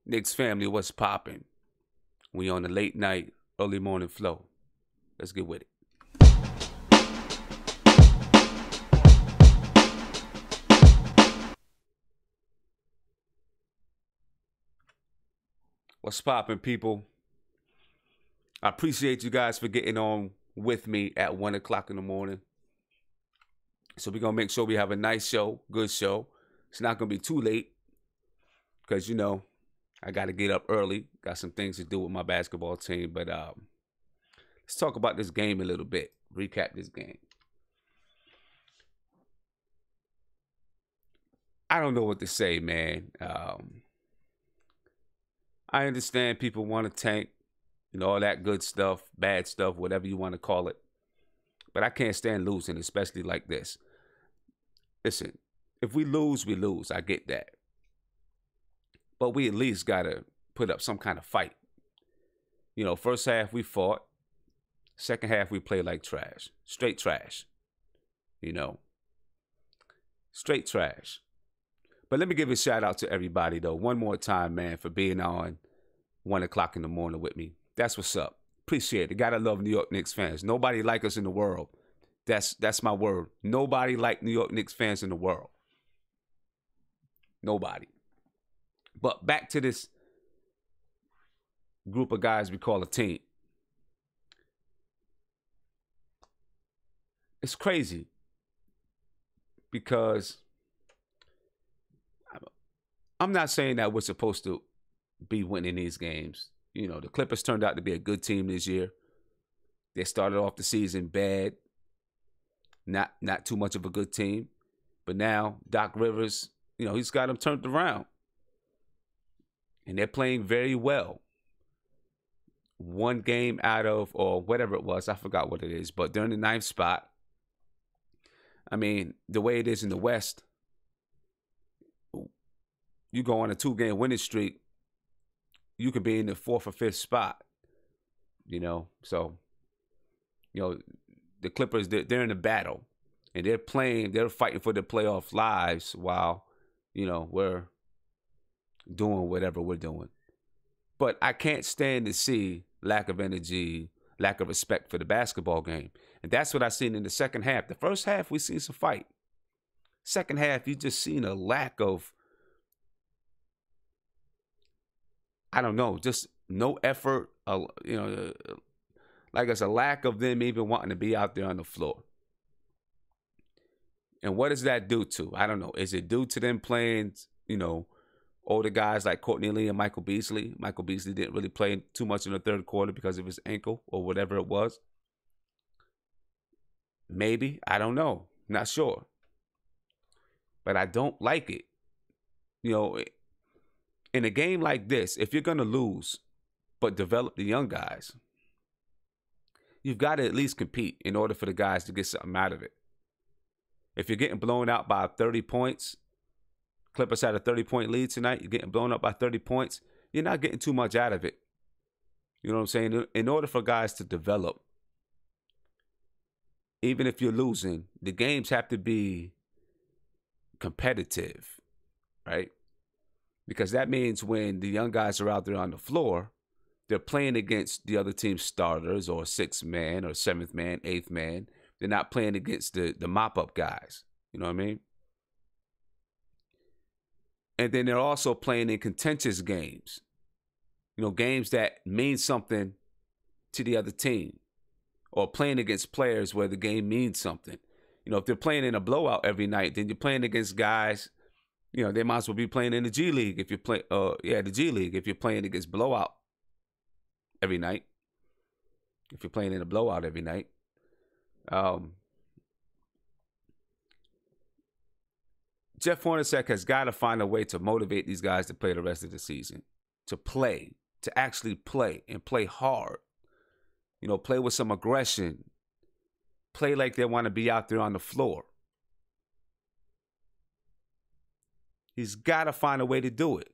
Knicks family, what's popping? We on the late night, early morning flow. Let's get with it. What's popping, people? I appreciate you guys for getting on with me at 1 o'clock in the morning. So we're going to make sure we have a nice show, good show. It's not going to be too late because, I got to get up early. Got some things to do with my basketball team. But let's talk about this game a little bit. Recap this game. I don't know what to say, man. I understand people want to tank, all that good stuff, bad stuff, whatever you want to call it. But I can't stand losing, especially like this. Listen, if we lose, we lose. I get that. But we at least got to put up some kind of fight. First half we fought. Second half we played like trash. Straight trash. Straight trash. But let me give a shout out to everybody, though, one more time, man, for being on 1 o'clock in the morning with me. That's what's up. Appreciate it. Gotta love New York Knicks fans. Nobody like us in the world. That's my word. Nobody like New York Knicks fans in the world. Nobody. But back to this group of guys we call a team. It's crazy because I'm not saying that we're supposed to be winning these games. The Clippers turned out to be a good team this year. They started off the season bad. Not too much of a good team. But now Doc Rivers, he's got them turned around. And they're playing very well. One game out of, or whatever it was, I forgot what it is, but they're in the 9th spot. I mean, the way it is in the West, you go on a 2-game winning streak, you could be in the 4th or 5th spot. So, the Clippers, they're in a battle. And they're fighting for their playoff lives while, we're doing whatever we're doing. But I can't stand to see lack of energy, lack of respect for the basketball game. And that's what I seen in the second half. The first half, we seen some fight. Second half, you just seen a lack of, I don't know, just no effort. Like it's a lack of them even wanting to be out there on the floor. And what does that do to? I don't know. Is it due to them playing, older guys like Courtney Lee and Michael Beasley? Michael Beasley didn't really play too much in the third quarter because of his ankle or whatever it was. Maybe. I don't know. Not sure. But I don't like it. In a game like this, if you're going to lose but develop the young guys, you've got to at least compete in order for the guys to get something out of it. If you're getting blown out by 30 points, Clippers had a 30-point lead tonight, you're getting blown up by 30 points, you're not getting too much out of it. You know what I'm saying? In order for guys to develop, even if you're losing, the games have to be competitive, right? Because that means when the young guys are out there on the floor, they're playing against the other team's starters or 6th man or 7th man, 8th man. They're not playing against the mop-up guys. You know what I mean? And then they're also playing in contentious games. Games that mean something to the other team. Or playing against players where the game means something. If they're playing in a blowout every night, then you're playing against guys, they might as well be playing in the G League if you play, the G League if you're playing against blowout every night. If you're playing in a blowout every night. Jeff Hornacek has got to find a way to motivate these guys to play the rest of the season. To actually play and play hard. Play with some aggression. Play like they want to be out there on the floor. He's got to find a way to do it.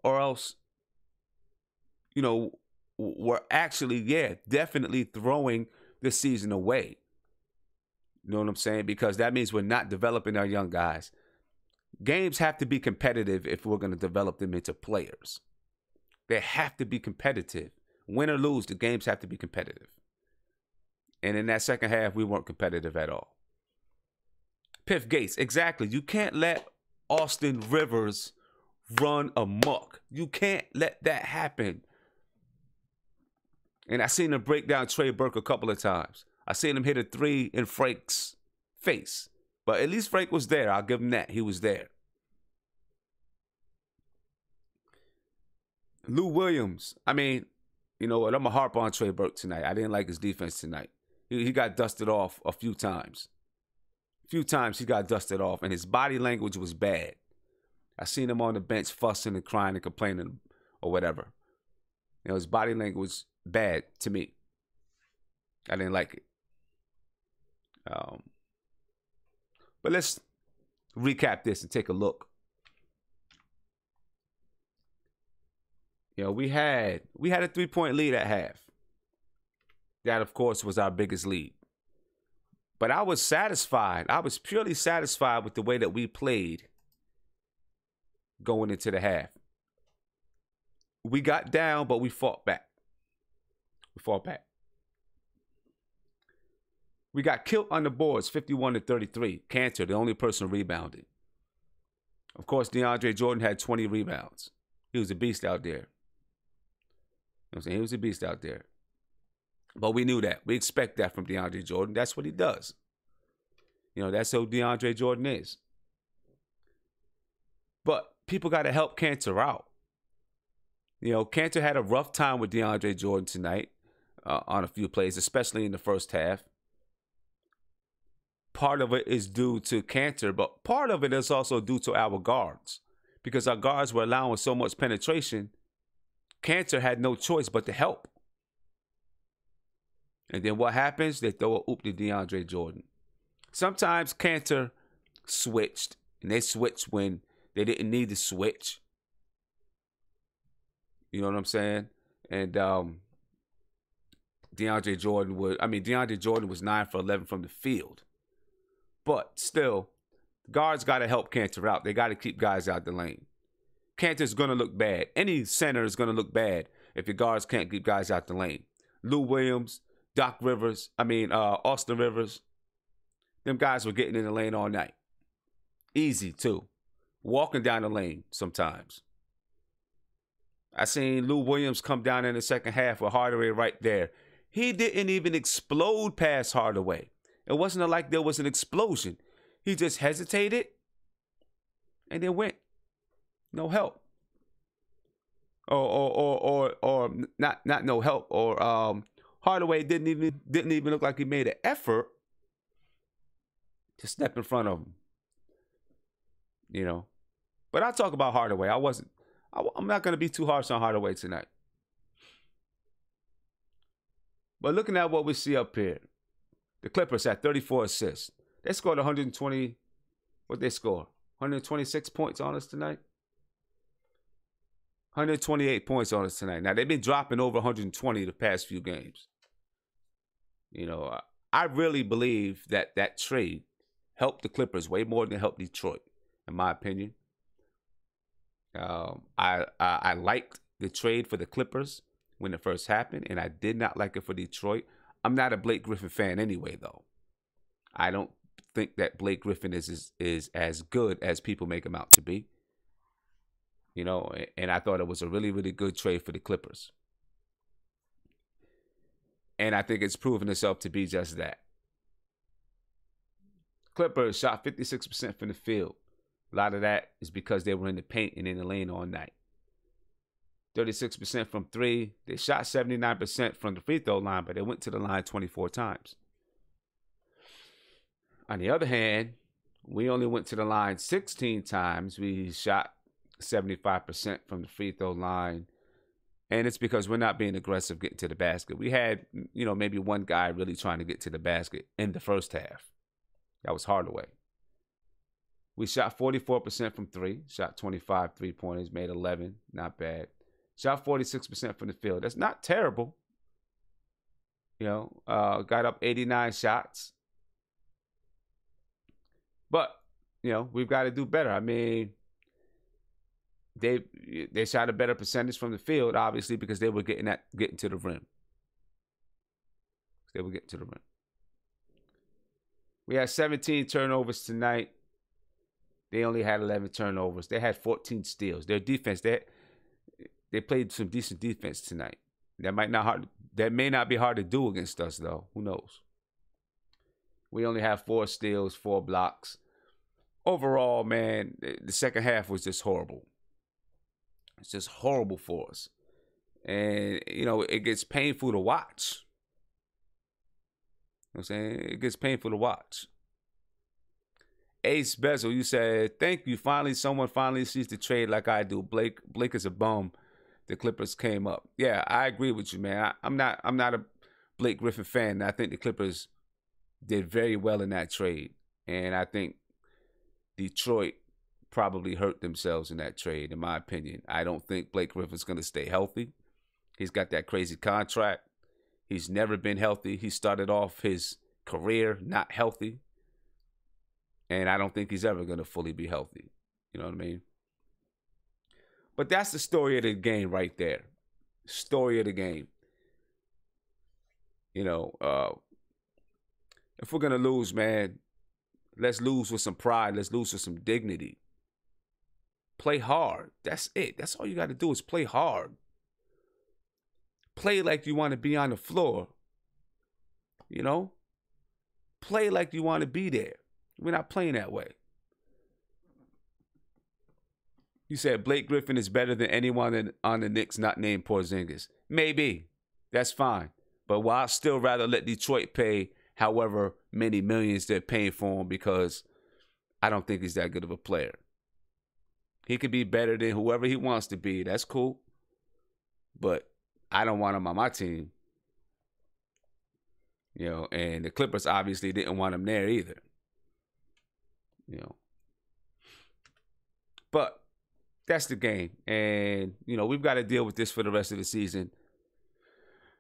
Or else, we're actually, definitely throwing the season away. You know what I'm saying? Because that means we're not developing our young guys. games have to be competitive if we're going to develop them into players. They have to be competitive. Win or lose, the games have to be competitive. And in that second half, we weren't competitive at all. Piff Gates, exactly. You can't let Austin Rivers run amok. You can't let that happen. And I seen him break down Trey Burke a couple of times. I seen him hit a three in Frank's face. But at least Frank was there. I'll give him that. He was there. Lou Williams. I mean, you know what? I'm going to harp on Trey Burke tonight. I didn't like his defense tonight. He got dusted off a few times. A few times he got dusted off, and his body language was bad. I seen him on the bench fussing and crying and complaining or whatever. You know, his body language bad to me. I didn't like it. But let's recap this and take a look. You know, we had a 3-point lead at half. That, of course, was our biggest lead. But I was satisfied. I was purely satisfied with the way that we played going into the half. We got down, but we fought back. We fought back. We got killed on the boards, 51-33. Kanter, the only person rebounding. Of course, DeAndre Jordan had 20 rebounds. He was a beast out there. You know what I'm saying? He was a beast out there. But we knew that. We expect that from DeAndre Jordan. That's what he does. You know, that's who DeAndre Jordan is. But people got to help Kanter out. You know, Kanter had a rough time with DeAndre Jordan tonight on a few plays, especially in the first half. Part of it is due to Kanter, but part of it is also due to our guards. Because our guards were allowing so much penetration, Kanter had no choice but to help. And then what happens? They throw a oop to DeAndre Jordan. Sometimes Kanter switched, and they switched when they didn't need to switch. You know what I'm saying? And DeAndre Jordan was 9 for 11 from the field. But still, guards got to help Kanter out. They got to keep guys out the lane. Kanter's going to look bad. Any center is going to look bad if your guards can't keep guys out the lane. Lou Williams, Austin Rivers, them guys were getting in the lane all night. Easy, too. Walking down the lane sometimes. I seen Lou Williams come down in the second half with Hardaway right there. He didn't even explode past Hardaway. It wasn't like there was an explosion. He just hesitated and then went. No help. Or not no help. Or Hardaway didn't even look like he made an effort to step in front of him. You know. But I'll talk about Hardaway. I'm not going to be too harsh on Hardaway tonight. But looking at what we see up here, the Clippers had 34 assists. They scored 120. What they score? 126 points on us tonight. 128 points on us tonight. Now, they've been dropping over 120 the past few games. You know, I really believe that that trade helped the Clippers way more than it helped Detroit, in my opinion. I liked the trade for the Clippers when it first happened, and I did not like it for Detroit. I'm not a Blake Griffin fan anyway, though. I don't think that Blake Griffin is as good as people make him out to be. You know, and I thought it was a really, really good trade for the Clippers. And I think it's proven itself to be just that. Clippers shot 56% from the field. A lot of that is because they were in the paint and in the lane all night. 36% from three. They shot 79% from the free throw line, but they went to the line 24 times. On the other hand, we only went to the line 16 times. We shot 75% from the free throw line. And it's because we're not being aggressive getting to the basket. We had, you know, maybe one guy really trying to get to the basket in the first half. That was Hardaway. We shot 44% from three. Shot 25 three-pointers, made 11. Not bad. Shot 46% from the field. That's not terrible. You know, got up 89 shots. But we've got to do better. I mean, they shot a better percentage from the field, obviously, because they were getting to the rim. They were getting to the rim. We had 17 turnovers tonight. They only had 11 turnovers. They had 14 steals. Their defense, they played some decent defense tonight. That may not be hard to do against us, though. Who knows? We only have 4 steals, 4 blocks. Overall, man, the second half was just horrible. It's just horrible for us. And, it gets painful to watch. You know what I'm saying? It gets painful to watch. Ace Bezel, you said, thank you. Someone finally sees the trade like I do. Blake is a bum. The Clippers came up. Yeah, I agree with you, man. I'm not a Blake Griffin fan. I think the Clippers did very well in that trade. And I think Detroit probably hurt themselves in that trade, in my opinion. I don't think Blake Griffin's going to stay healthy. He's got that crazy contract. He's never been healthy. He started off his career not healthy. And I don't think he's ever going to fully be healthy. You know what I mean? But that's the story of the game right there. Story of the game. If we're going to lose, man, let's lose with some pride. Let's lose with some dignity. Play hard. That's it. That's all you got to do is play hard. Play like you want to be on the floor. Play like you want to be there. We're not playing that way. You said Blake Griffin is better than anyone on the Knicks not named Porzingis. Maybe. That's fine. But I'll still rather let Detroit pay however many millions they're paying for him, because I don't think he's that good of a player. He could be better than whoever he wants to be. That's cool. But I don't want him on my team. And the Clippers obviously didn't want him there either. But that's the game. And, we've got to deal with this for the rest of the season.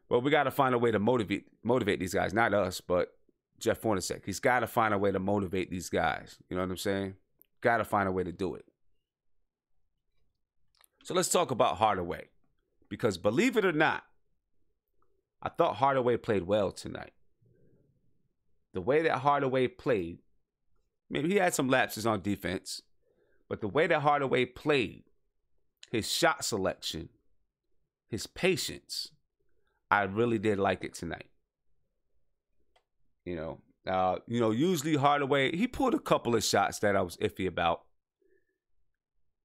But we got to find a way to motivate these guys. Not us, but Jeff Hornacek. He's got to find a way to motivate these guys. You know what I'm saying? Got to find a way to do it. So let's talk about Hardaway. Because believe it or not, I thought Hardaway played well tonight. The way that Hardaway played, maybe he had some lapses on defense, but the way that Hardaway played, his shot selection, his patience, I really did like it tonight. Usually Hardaway, he pulled a couple of shots that I was iffy about,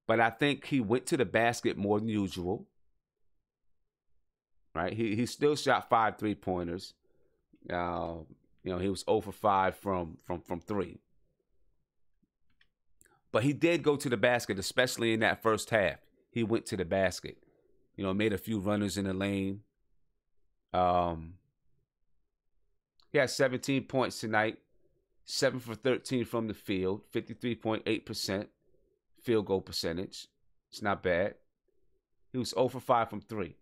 but I think he went to the basket more than usual. Right? He still shot 5 3-pointers. He was 0 for 5 from 3. But he did go to the basket, especially in that first half. He went to the basket. Made a few runners in the lane. He had 17 points tonight. 7 for 13 from the field. 53.8% field goal percentage. It's not bad. He was 0 for 5 from 3.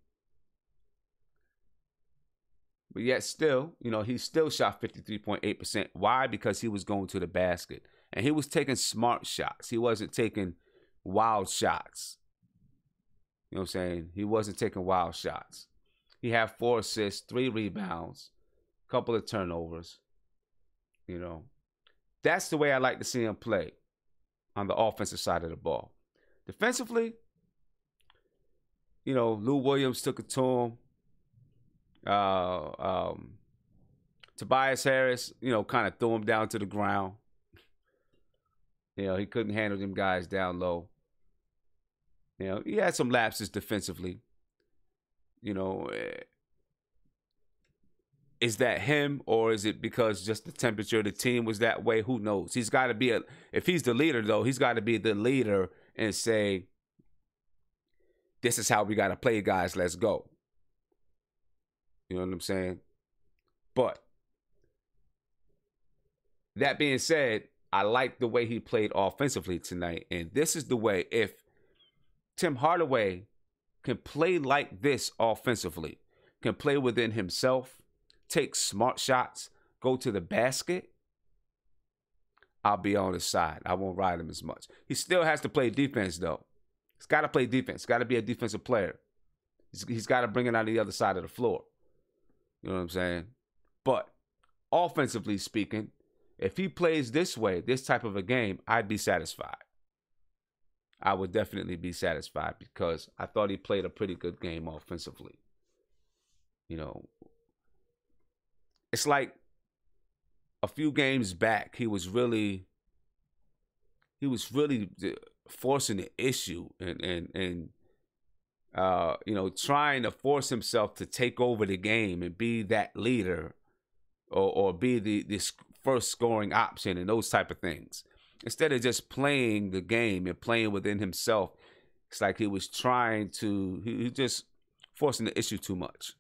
But yet still, he still shot 53.8%. Why? Because he was going to the basket. And he was taking smart shots. He wasn't taking wild shots. You know what I'm saying? He wasn't taking wild shots. He had 4 assists, 3 rebounds, a couple of turnovers. That's the way I like to see him play on the offensive side of the ball. Defensively, Lou Williams took it to him. Tobias Harris, kind of threw him down to the ground. He couldn't handle them guys down low. He had some lapses defensively. Is that him, or is it because just the temperature of the team was that way? Who knows? He's got to be if he's the leader, though, he's got to be the leader and say, this is how we got to play, guys. Let's go. You know what I'm saying? But that being said, I like the way he played offensively tonight. And this is the way, if Tim Hardaway can play like this offensively, can play within himself, take smart shots, go to the basket, I'll be on his side. I won't ride him as much. He still has to play defense, though. He's got to play defense. He's got to be a defensive player. He's got to bring it on the other side of the floor. You know what I'm saying? But offensively speaking, if he plays this way, this type of a game, I'd be satisfied. I would definitely be satisfied because I thought he played a pretty good game offensively. You know, it's like a few games back, he was really forcing the issue and you know, trying to force himself to take over the game and be that leader or be the first scoring option and those type of things. Instead of just playing the game and playing within himself, it's like he was trying to, he just forcing the issue too much.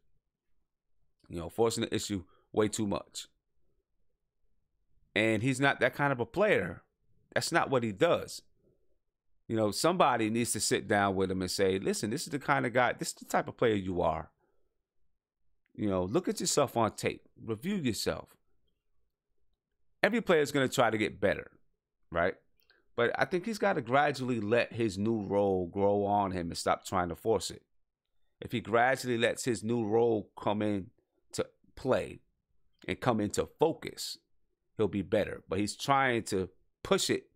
You know, forcing the issue way too much. And he's not that kind of a player. That's not what he does. You know, somebody needs to sit down with him and say, listen, this is the kind of guy, this is the type of player you are. You know, look at yourself on tape. Review yourself. Every player is going to try to get better, right? But I think he's got to gradually let his new role grow on him and stop trying to force it. If he gradually lets his new role come in to play and come into focus, he'll be better. But he's trying to push it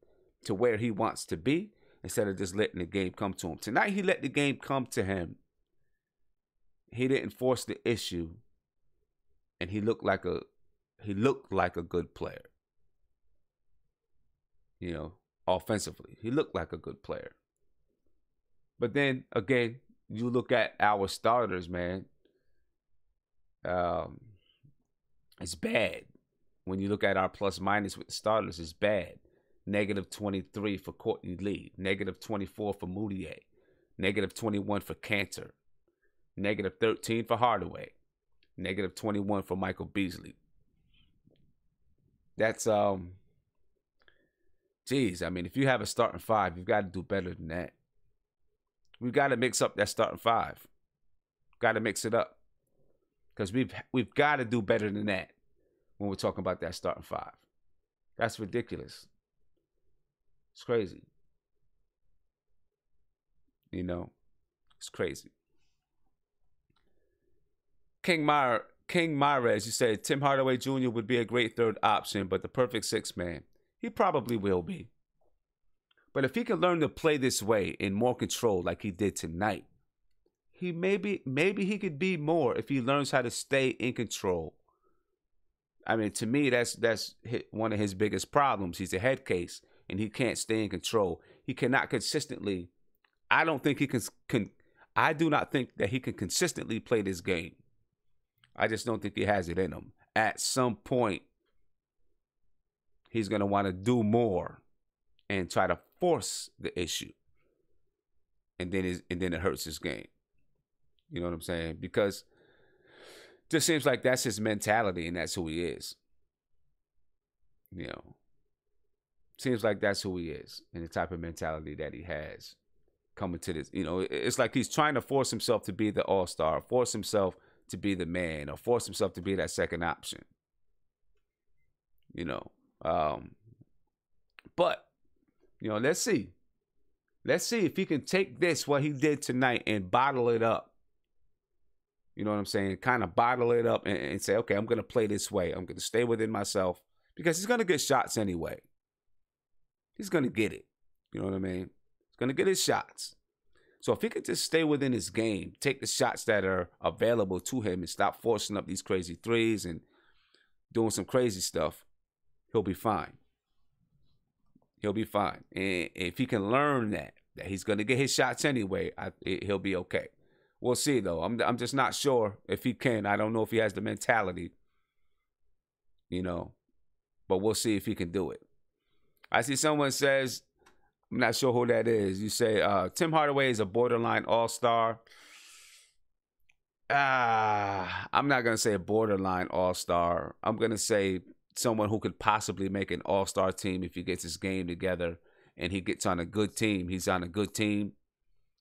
to where he wants to be instead of just letting the game come to him. Tonight, he let the game come to him. He didn't force the issue, and he looked like a good player. You know, offensively, he looked like a good player. But then again, you look at our starters, man. It's bad. When you look at our plus minus with the starters, it's bad. -23 for Courtney Lee. -24 for Moutier. -21 for Kanter. -13 for Hardaway. -21 for Michael Beasley. That's, geez, I mean, if you have a starting five, you've got to do better than that. We've got to mix up that starting five. Got to mix it up. Because we've got to do better than that when we're talking about that starting five. That's ridiculous. It's crazy. You know, it's crazy. King Mares, you said Tim Hardaway Jr. would be a great third option, but the perfect sixth man. He probably will be. But if he can learn to play this way in more control like he did tonight, he maybe he could be more if he learns how to stay in control. I mean, to me, that's one of his biggest problems. He's a head case, and he can't stay in control. He cannot consistently. I don't think he can. I do not think that he can consistently play this game. I just don't think he has it in him. At some point, he's going to want to do more and try to force the issue. And then it hurts his game. You know what I'm saying? Because it just seems like that's his mentality and that's who he is. You know, seems like that's who he is and the type of mentality that he has coming to this. You know, it's like he's trying to force himself to be the all-star, force himself to be the man, or force himself to be that second option. You know, but, you know, let's see. Let's see if he can take this, what he did tonight, and bottle it up. You know what I'm saying? Kind of bottle it up and say, okay, I'm going to play this way. I'm going to stay within myself because he's going to get shots anyway. He's going to get it. You know what I mean? He's going to get his shots. So if he could just stay within his game, take the shots that are available to him and stop forcing up these crazy threes and doing some crazy stuff, he'll be fine. He'll be fine. And if he can learn that he's going to get his shots anyway, he'll be okay. We'll see, though. I'm just not sure if he can. I don't know if he has the mentality, you know, but we'll see if he can do it. I see someone says, I'm not sure who that is. You say Tim Hardaway is a borderline all-star. I'm not going to say a borderline all-star. I'm going to say someone who could possibly make an all-star team if he gets his game together and he gets on a good team. He's on a good team.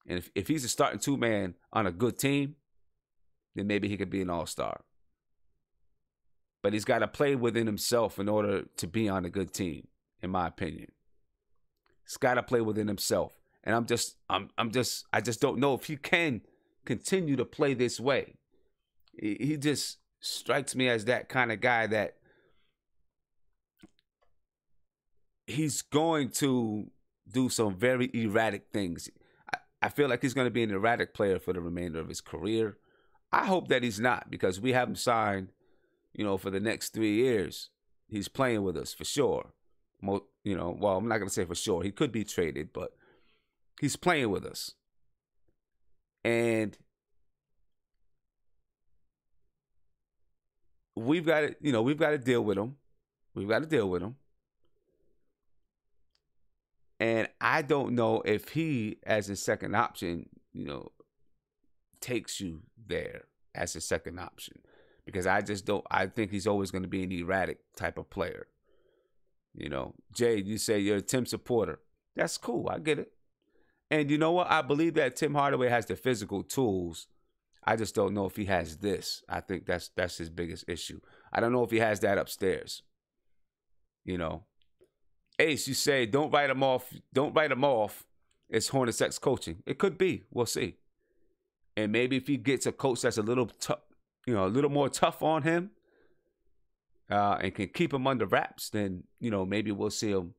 And if he's a starting two-man on a good team, then maybe he could be an all-star. But he's got to play within himself in order to be on a good team. in my opinion. He's got to play within himself. And I just don't know if he can continue to play this way. He just strikes me as that kind of guy that he's going to do some very erratic things. I feel like he's going to be an erratic player for the remainder of his career. I hope that he's not, because we have him signed, for the next 3 years. He's playing with us for sure. Well, I'm not going to say for sure. He could be traded, but he's playing with us. And we've got to deal with him. We've got to deal with him. And I don't know if he, as a second option, takes you there as a second option. Because I think he's always going to be an erratic type of player. Jay, you say you're a Tim supporter. That's cool. I get it. And you know what? I believe that Tim Hardaway has the physical tools. I just don't know if he has this. I think that's his biggest issue. I don't know if he has that upstairs. Ace, you say don't write him off. Don't write him off. It's Hornacek's coaching. It could be. We'll see. And maybe if he gets a coach that's a little tough, a little more tough on him, and can keep him under wraps, then maybe we'll see him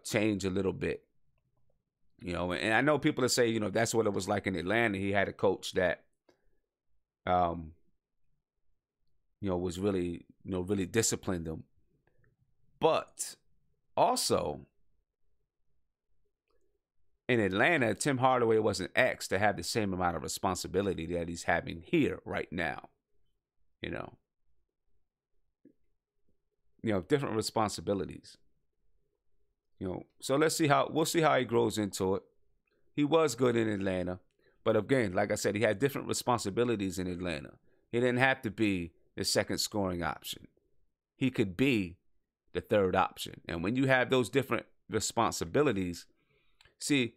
change a little bit. And I know people that say that's what it was like in Atlanta. He had a coach that was really really disciplined him, but also in Atlanta, Tim Hardaway wasn't asked to have the same amount of responsibility that he's having here right now. Different responsibilities. So we'll see how he grows into it. He was good in Atlanta, but again, like I said, he had different responsibilities in Atlanta. He didn't have to be the second scoring option. He could be the third option. And when you have those different responsibilities, see,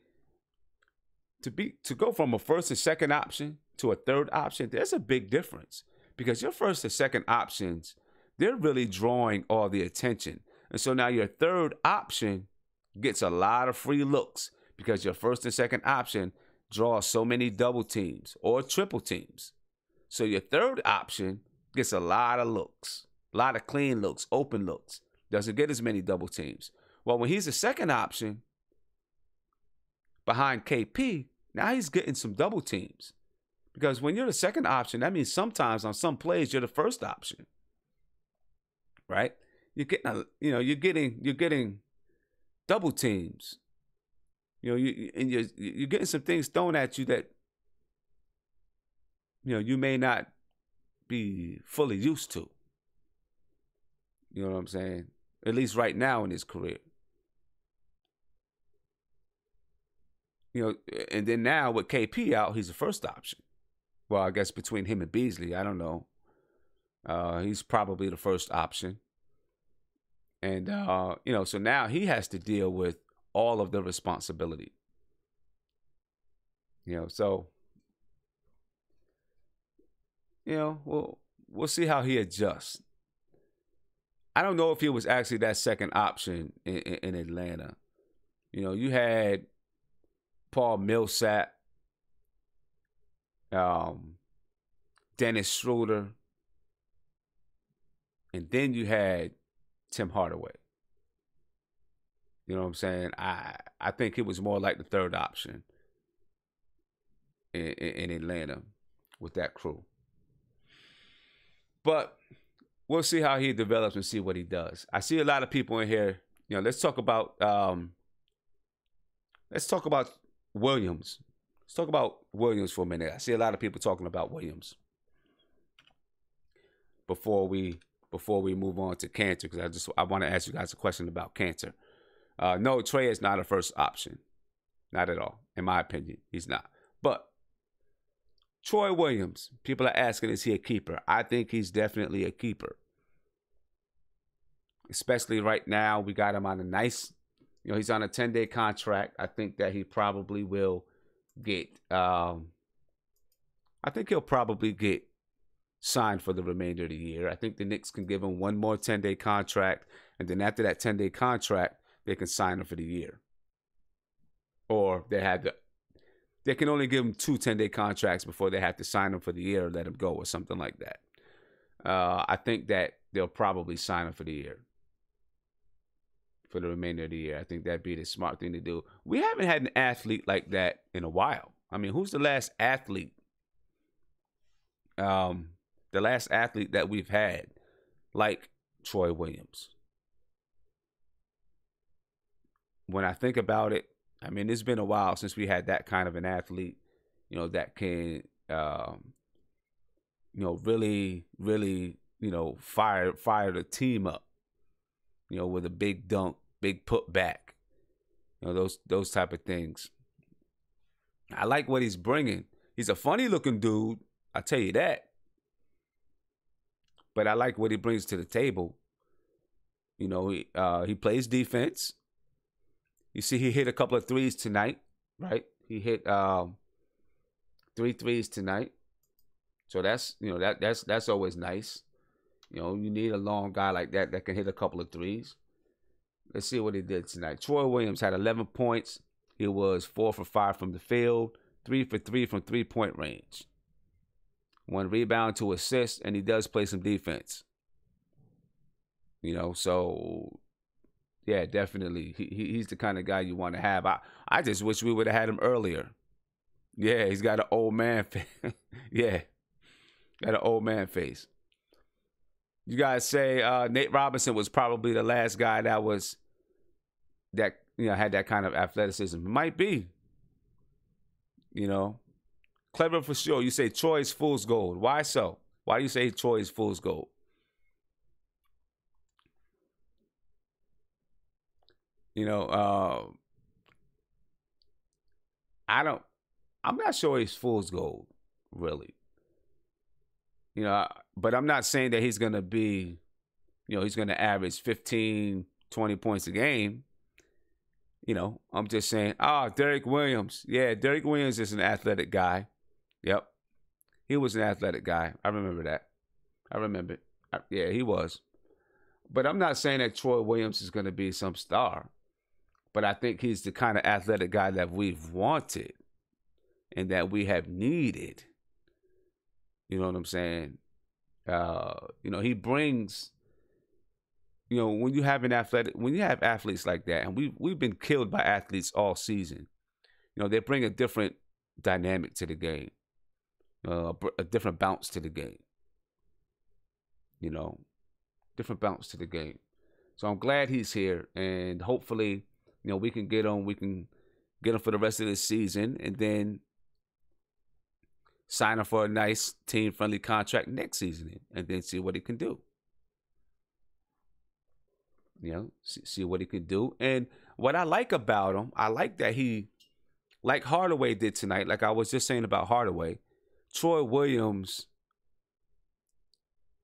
to go from a first and second option to a third option, there's a big difference, because your first and second options, they're really drawing all the attention. And so now your third option gets a lot of free looks, because your first and second option draws so many double teams or triple teams. So your third option gets a lot of looks, a lot of clean looks, open looks. Doesn't get as many double teams. Well, when he's a second option behind KP, now he's getting some double teams. Because when you're the second option, that means sometimes on some plays you're the first option. Right? You're getting double teams. You're getting some things thrown at you that you may not be fully used to. You know what I'm saying? At least right now in his career. And then now with KP out, he's the first option. Well, I guess between him and Beasley, I don't know. He's probably the first option. And, so now he has to deal with all of the responsibility. So, we'll see how he adjusts. I don't know if he was actually that second option in Atlanta. You had Paul Millsap, Dennis Schroeder, and then you had Tim Hardaway. You know what I'm saying? I think he was more like the third option in Atlanta with that crew. But we'll see how he develops and see what he does. I see a lot of people in here. Let's talk about Williams. Let's talk about Williams for a minute. I see a lot of people talking about Williams before we move on to Kanter, because I want to ask you guys a question about Kanter. No, Trey is not a first option. Not at all. In my opinion, he's not. But Troy Williams, people are asking, is he a keeper? I think he's definitely a keeper. Especially right now, we got him on a nice, he's on a 10-day contract. I think that he probably will get, he'll probably get signed for the remainder of the year. I think the Knicks can give him one more 10-day contract And then after that 10-day contract, they can sign him for the year. Or they can only give him 2 10-day contracts before they have to sign him for the year or let him go or something like that. I think that they'll probably sign him for the year. For the remainder of the year. I think that'd be the smart thing to do. We haven't had an athlete like that in a while. I mean, who's the last athlete? The last athlete that we've had, like Troy Williams. When I think about it, I mean, it's been a while since we had that kind of an athlete, that can, really, really, fire the team up, with a big dunk, big putback, those type of things. I like what he's bringing. He's a funny looking dude, I'll tell you that. But I like what he brings to the table. He plays defense. You see, he hit a couple of threes tonight, right? He hit 3 threes tonight. So that's always nice. You need a long guy like that can hit a couple of threes. Let's see what he did tonight. Troy Williams had 11 points. He was 4 for 5 from the field, 3 for 3 from 3-point range. 1 rebound, 2 assists, and he does play some defense. So yeah, definitely. He's the kind of guy you want to have. I just wish we would have had him earlier. Yeah, he's got an old man face. Yeah, got an old man face. You guys say Nate Robinson was probably the last guy that had that kind of athleticism. Might be. Clever for sure. You say Troy's fool's gold. Why so? Why do you say Troy's fool's gold? I'm not sure he's fool's gold, really. But I'm not saying that he's going to be, he's going to average 15, 20 points a game. I'm just saying, Derek Williams. Yeah, Derek Williams is an athletic guy. Yep. He was an athletic guy. I remember that. I remember it. Yeah, he was. But I'm not saying that Troy Williams is going to be some star. But I think he's the kind of athletic guy that we've wanted and that we have needed. You know what I'm saying? He brings, when you have athletes like that, and we've been killed by athletes all season, they bring a different dynamic to the game, a different bounce to the game. Different bounce to the game. So I'm glad he's here, and hopefully, we can get him. We can get him for the rest of the season, and then sign him for a nice team-friendly contract next season, and then see what he can do. See what he can do. And what I like about him, I like that he, like Hardaway did tonight, like I was just saying about Hardaway, Troy Williams,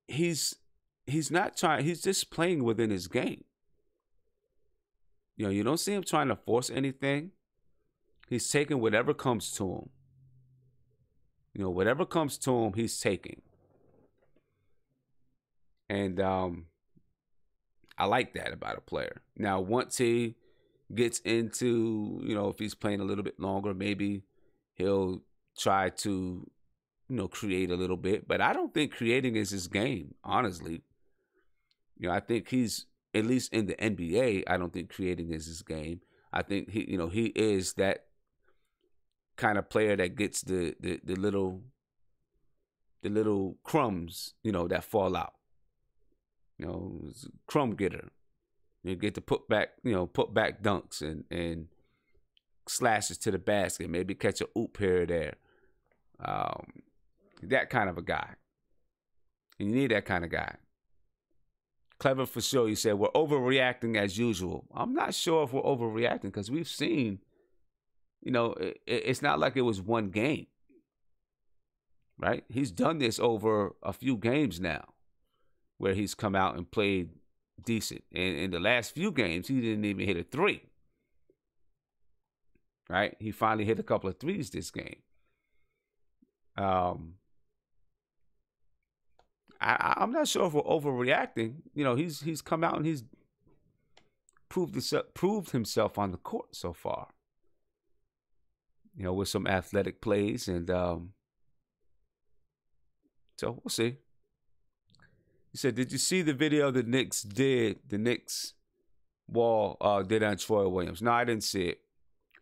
he's not trying, he's just playing within his game. You don't see him trying to force anything. He's taking whatever comes to him. Whatever comes to him, he's taking. And I like that about a player. Now, once he gets into, if he's playing a little bit longer, maybe he'll try to, create a little bit. But I don't think creating is his game, honestly. I think he's, at least in the NBA, I don't think creating is his game. I think he is that kind of player that gets the little crumbs, that fall out. Crumb getter. You get to put back dunks and slashes to the basket, maybe catch a oop here or there. That kind of a guy. And you need that kind of guy. Clever for sure. You said we're overreacting as usual. I'm not sure if we're overreacting because we've seen, it's not like it was one game, right? He's done this over a few games now where he's come out and played decent. And in the last few games, he didn't even hit a 3, right? He finally hit a couple of 3s this game. I'm not sure if we're overreacting. He's come out and he's proved himself on the court so far. You know, with some athletic plays, and so we'll see. He said, "Did you see the video the Knicks did? The Knicks wall did on Troy Williams?" No, I didn't see it.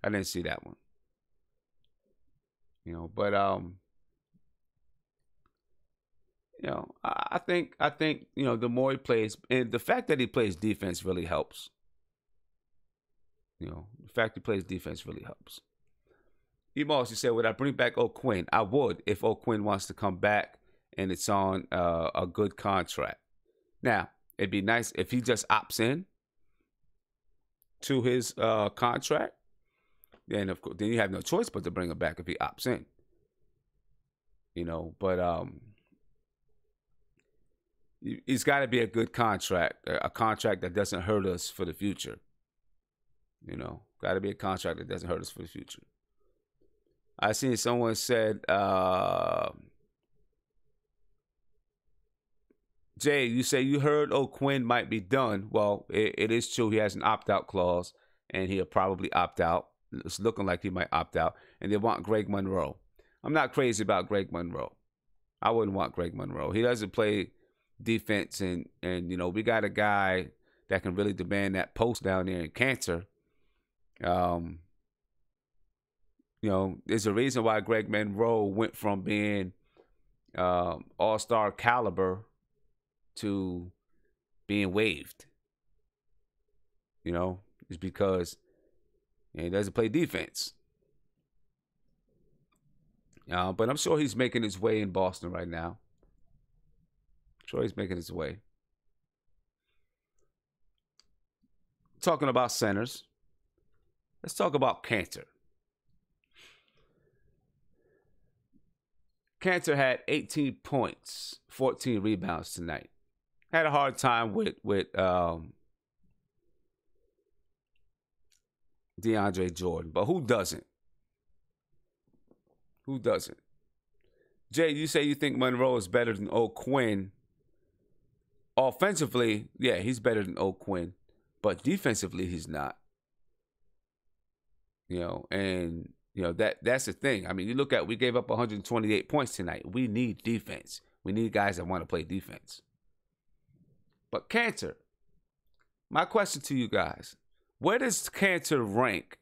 I didn't see that one. You know, but you know, I think you know, the more he plays, and the fact that he plays defense really helps. You know, the fact he plays defense really helps. Emos, you said, would I bring back O'Quinn? I would, if O'Quinn wants to come back and it's on a good contract. Now, it'd be nice if he just opts in to his contract. Then, of course, then you have no choice but to bring him back if he opts in. You know, but it's got to be a good contract, a contract that doesn't hurt us for the future. You know, got to be a contract that doesn't hurt us for the future. I seen someone said, Jay, you say you heard O'Quinn might be done. Well, it is true. He has an opt-out clause, and he'll probably opt out. It's looking like he might opt out. And they want Greg Monroe. I'm not crazy about Greg Monroe. I wouldn't want Greg Monroe. He doesn't play defense, and you know, we got a guy that can really demand that post down there in Kanter. You know, there's a reason why Greg Monroe went from being all-star caliber to being waived. You know, it's because he doesn't play defense. But I'm sure he's making his way in Boston right now. I'm sure he's making his way. Talking about centers, let's talk about Kanter. Kanter had 18 points, 14 rebounds tonight. Had a hard time with DeAndre Jordan, but who doesn't? Who doesn't? Jay, you say you think Monroe is better than O'Quinn. Offensively, yeah, he's better than O'Quinn, but defensively, he's not. You know, and you know that's the thing. I mean, you look at, we gave up 128 points tonight. We need defense. We need guys that want to play defense. But Kanter, my question to you guys, where does Kanter rank?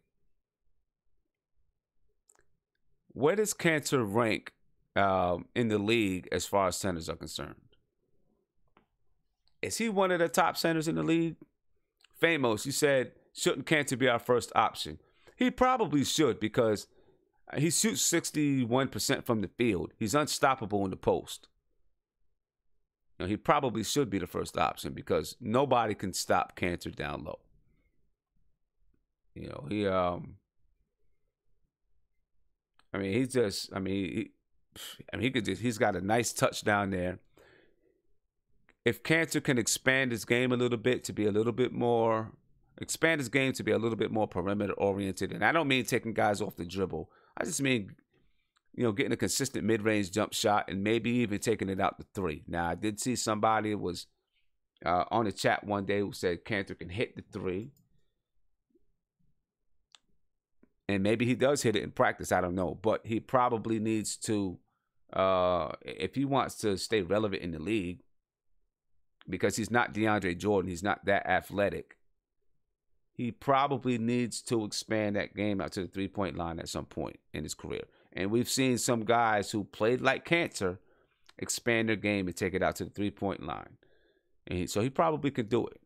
Where does Kanter rank in the league as far as centers are concerned? Is he one of the top centers in the league? Famos, you said, shouldn't Kanter be our first option? He probably should, because he shoots 61% from the field. He's unstoppable in the post. You know, he probably should be the first option because nobody can stop Kanter down low. You know, he's got a nice touch down there. If Kanter can expand his game a little bit to be a little bit more, perimeter oriented, and I don't mean taking guys off the dribble. I just mean, you know, getting a consistent mid-range jump shot and maybe even taking it out to three. Now, I did see somebody was on the chat one day who said Kanter can hit the three. And maybe he does hit it in practice. I don't know. But he probably needs to, if he wants to stay relevant in the league, because he's not DeAndre Jordan, he's not that athletic, he probably needs to expand that game out to the three-point line at some point in his career. And we've seen some guys who played like Kanter expand their game and take it out to the three-point line. And so he probably could do it.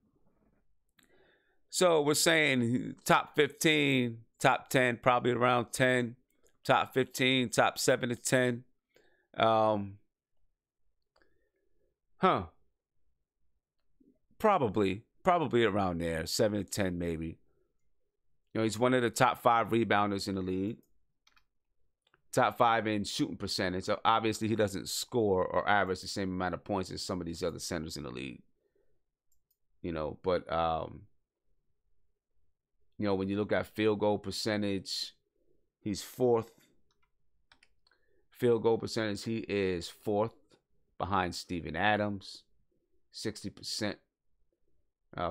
So we're saying top 15, top 10, probably around 10, top 15, top 7 to 10. Probably around there, 7 to 10 maybe. You know, he's one of the top 5 rebounders in the league. Top 5 in shooting percentage. So obviously, he doesn't score or average the same amount of points as some of these other centers in the league. You know, but you know, when you look at field goal percentage, he's 4th. Field goal percentage, he is 4th behind Steven Adams, 60%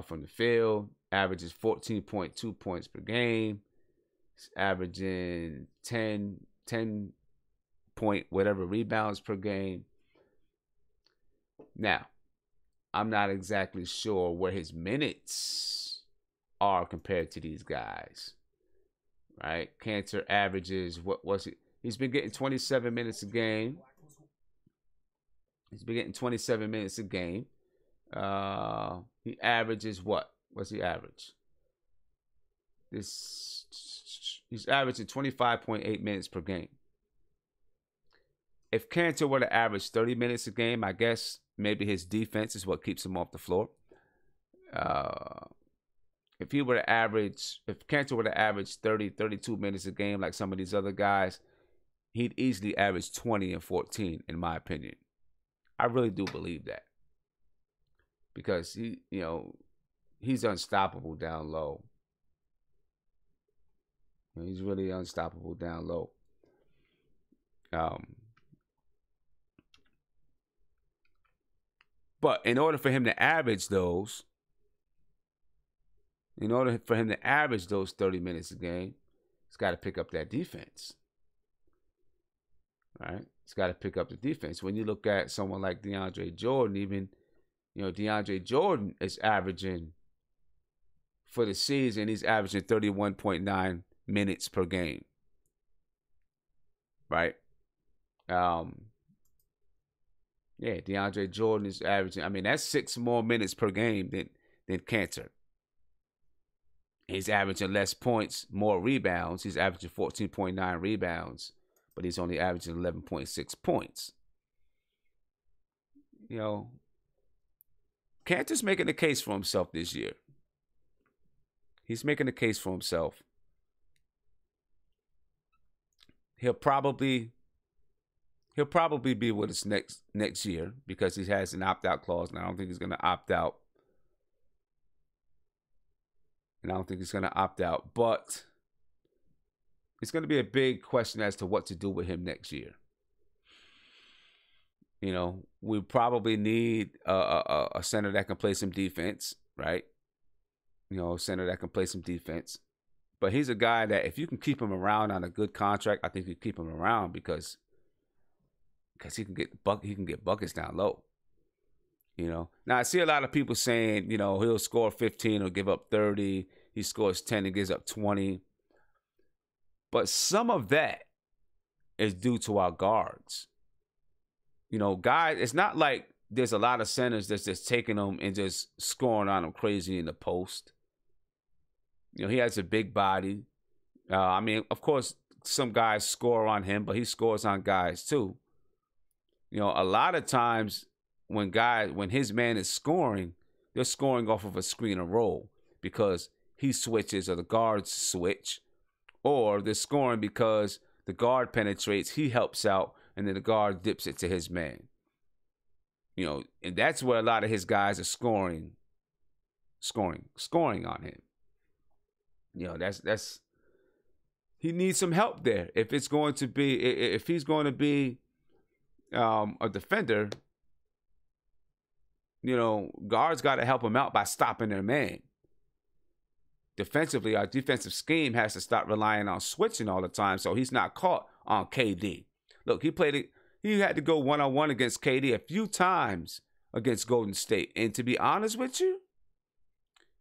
from the field. averages 14.2 points per game. He's averaging 10 point whatever rebounds per game. Now, I'm not exactly sure where his minutes are compared to these guys. Right? Kanter averages, what was it? He's been getting 27 minutes a game. He's been getting 27 minutes a game. He averages what? What's he average? He's averaging 25.8 minutes per game. If Kanter were to average 30 minutes a game, I guess maybe his defense is what keeps him off the floor. If Kanter were to average 30, 32 minutes a game like some of these other guys, he'd easily average 20 and 14, in my opinion. I really do believe that. Because he's unstoppable down low. He's really unstoppable down low. But in order for him to average those, 30 minutes a game, he's got to pick up that defense. Right? He's got to pick up the defense. When you look at someone like DeAndre Jordan, even, DeAndre Jordan is averaging, for the season, he's averaging 31.9 minutes per game. Right? Yeah, DeAndre Jordan is averaging, that's 6 more minutes per game than Kanter. He's averaging less points, more rebounds. He's averaging 14.9 rebounds, but he's only averaging 11.6 points. Kanter's making a case for himself this year. He's making a case for himself. He'll probably be with us next year because he has an opt-out clause, and I don't think he's going to opt out. But it's going to be a big question as to what to do with him next year. We probably need a center that can play some defense, right? A center that can play some defense. But he's a guy that if you can keep him around on a good contract, I think you keep him around because he can get buckets down low. Now I see a lot of people saying, he'll score 15 or give up 30. He scores 10 and gives up 20. But some of that is due to our guards. Guys, it's not like there's a lot of centers that's just taking them and just scoring on them crazy in the post. He has a big body. Of course, some guys score on him, but he scores on guys too. A lot of times when his man is scoring, they're scoring off of a screen and roll because he switches or the guards switch, or they're scoring because the guard penetrates, he helps out, and then the guard dips it to his man. And that's where a lot of his guys are scoring on him. That's he needs some help there. If he's going to be a defender, guards got to help him out by stopping their man. Defensively, our defensive scheme has to stop relying on switching all the time, so he's not caught on KD. Look, he had to go one-on-one against KD a few times against Golden State, and to be honest with you,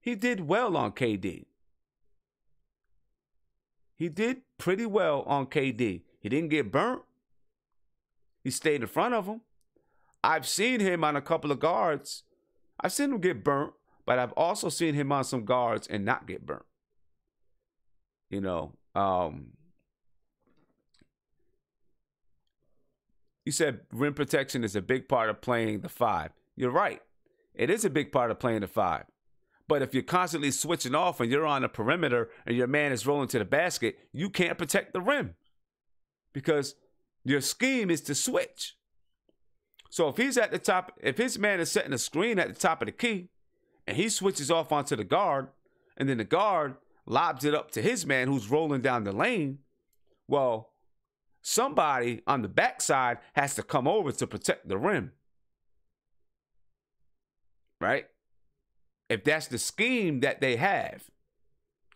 he did well on KD. He did pretty well on KD. He didn't get burnt. He stayed in front of him. I've seen him on a couple of guards. I've seen him get burnt, but I've also seen him on some guards and not get burnt. You said rim protection is a big part of playing the 5. You're right. It is a big part of playing the 5. But if you're constantly switching off and you're on the perimeter and your man is rolling to the basket, you can't protect the rim because your scheme is to switch. So if he's at the top, if his man is setting a screen at the top of the key and he switches off onto the guard and then the guard lobs it up to his man who's rolling down the lane, well, somebody on the backside has to come over to protect the rim. Right? if that's the scheme that they have.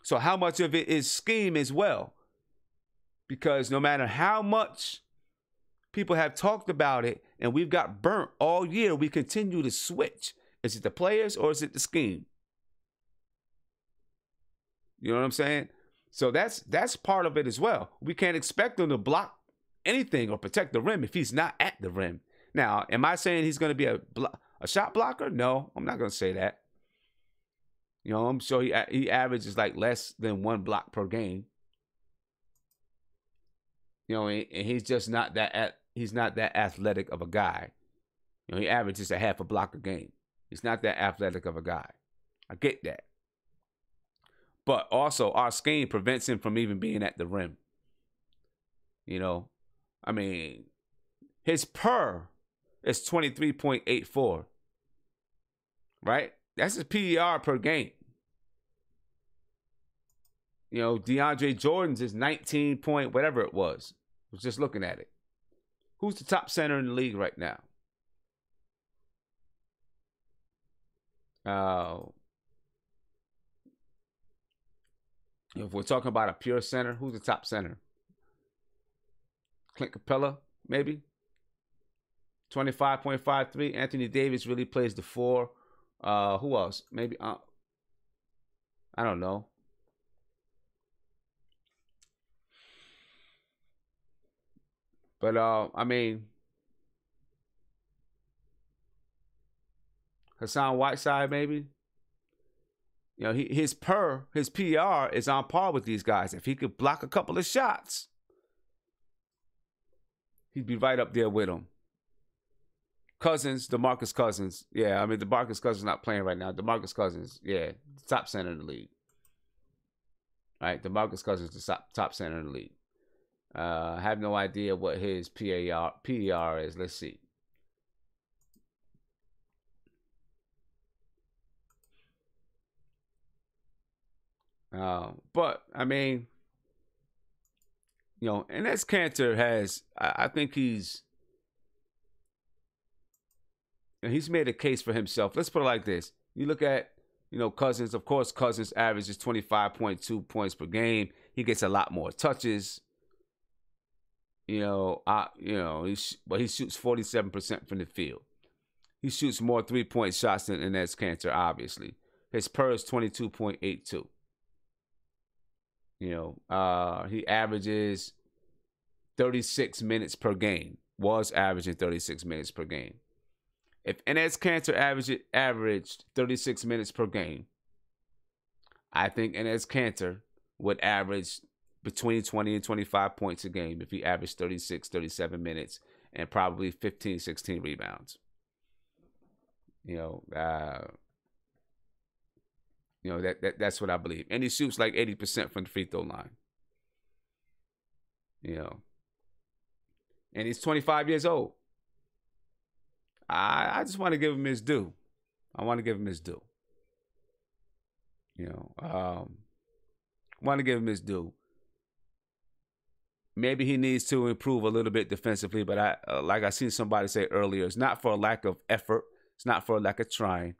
So how much of it is scheme as well? Because no matter how much people have talked about it and we've got burnt all year, we continue to switch. Is it the players or is it the scheme? You know what I'm saying? So that's part of it as well. We can't expect him to block anything or protect the rim if he's not at the rim. Now, am I saying he's going to be a shot blocker? No, I'm not going to say that. You know, I'm sure he averages like less than 1 block per game. You know, and he's just not that. He's not that athletic of a guy. You know, he averages a half a block a game. He's not that athletic of a guy. I get that. But also, our scheme prevents him from even being at the rim. You know, I mean, his PER is 23.84. Right? That's his PER per game. You know, DeAndre Jordan's is 19 point whatever it was. I was just looking at it. Who's the top center in the league right now? If we're talking about a pure center, who's the top center? Clint Capella, maybe? 25.53. Anthony Davis really plays the 4. Who else? Maybe I don't know. But I mean, Hassan Whiteside maybe. You know, his PER is on par with these guys. If he could block a couple of shots, he'd be right up there with them. Cousins, DeMarcus Cousins. Yeah, I mean, DeMarcus Cousins not playing right now. DeMarcus Cousins, yeah, top center in the league. All right, DeMarcus Cousins, the top center in the league. I have no idea what his PER is. Let's see. But, I mean, you know, Enes Kanter has, I think he's made a case for himself. Let's put it like this. You look at, you know, Cousins. Of course, Cousins averages 25.2 points per game. He gets a lot more touches. You know, he shoots 47% from the field. He shoots more 3-point shots than Enes Kanter, obviously. His PER is 22.82. You know, he averages 36 minutes per game. Was averaging 36 minutes per game. If Enes Kanter averaged 36 minutes per game, I think Enes Kanter would average between 20 and 25 points a game if he averaged 36, 37 minutes and probably 15, 16 rebounds. You know, that's what I believe. And he shoots like 80% from the free throw line. You know. And he's 25 years old. I just want to give him his due. I want to give him his due. You know, want to give him his due. Maybe he needs to improve a little bit defensively, but like I seen somebody say earlier, it's not for a lack of effort. It's not for a lack of trying.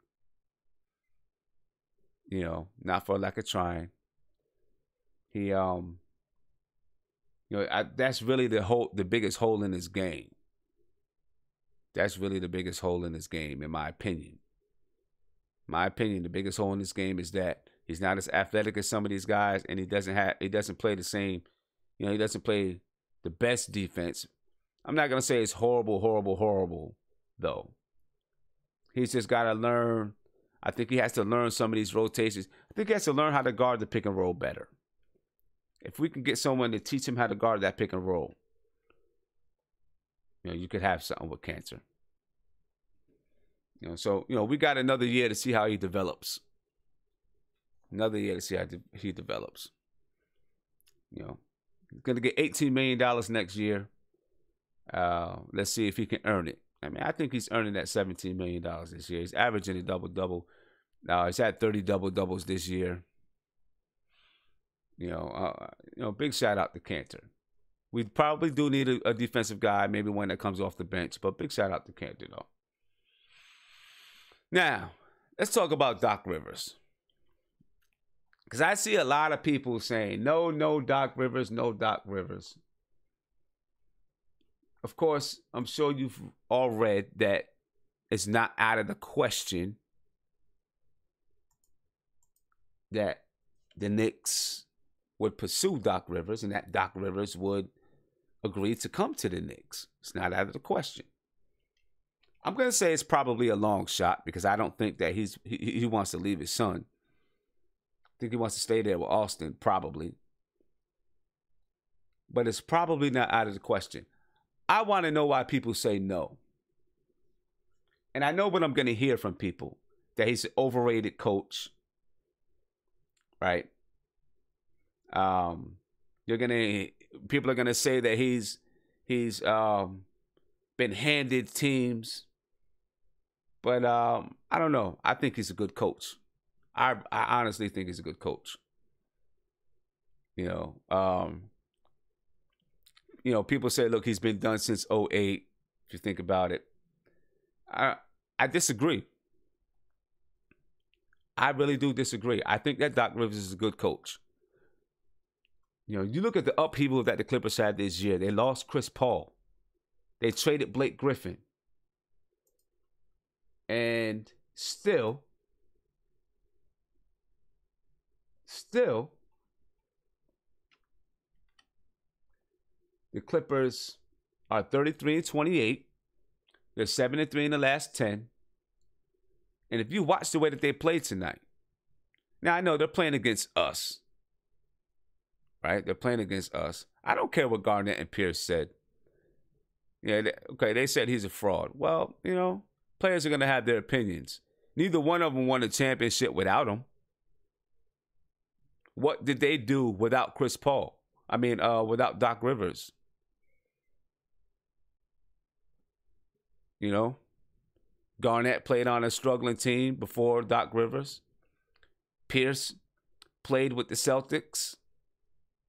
You know, not for a lack of trying. He, you know, that's really the biggest hole in his game. That's really the biggest hole in his game, in my opinion. My opinion, the biggest hole in this game is that he's not as athletic as some of these guys, and he doesn't play the same. You know, he doesn't play the best defense. I'm not gonna say it's horrible, though. He's just got to learn. I think he has to learn some of these rotations. I think he has to learn how to guard the pick and roll better. If we can get someone to teach him how to guard that pick and roll, you know, you could have something with Kanter. You know, so, you know, we got another year to see how he develops. Another year to see how he develops. You know, he's going to get $18 million next year. Let's see if he can earn it. I mean, I think he's earning that $17 million this year. He's averaging a double-double. He's had 30 double-doubles this year. You know, big shout out to Kanter. We probably do need a defensive guy, maybe one that comes off the bench, but big shout out to Kanter, though. Now, let's talk about Doc Rivers. Because I see a lot of people saying, no, no Doc Rivers, no Doc Rivers. Of course, I'm sure you've all read that it's not out of the question that the Knicks would pursue Doc Rivers and that Doc Rivers would agree to come to the Knicks. It's not out of the question. I'm going to say it's probably a long shot because I don't think that he wants to leave his son. I think he wants to stay there with Austin, probably. But it's probably not out of the question. I want to know why people say no. And I know what I'm going to hear from people, that he's an overrated coach, right? People are going to say that he's been handed teams. But I don't know. I think he's a good coach. I honestly think he's a good coach. People say, look, he's been done since 2008, if you think about it. I disagree. I really do disagree. I think that Doc Rivers is a good coach. You look at the upheaval that the Clippers had this year. They lost Chris Paul. They traded Blake Griffin. And still, the Clippers are 33-28. They're 7-3 in the last 10. And if you watch the way that they played tonight, now I know they're playing against us, right? They're playing against us. I don't care what Garnett and Pierce said. Yeah, they said he's a fraud. Well, players are going to have their opinions. Neither one of them won a championship without him. What did they do without Chris Paul? Without Doc Rivers? Garnett played on a struggling team before Doc Rivers. Pierce played with the Celtics.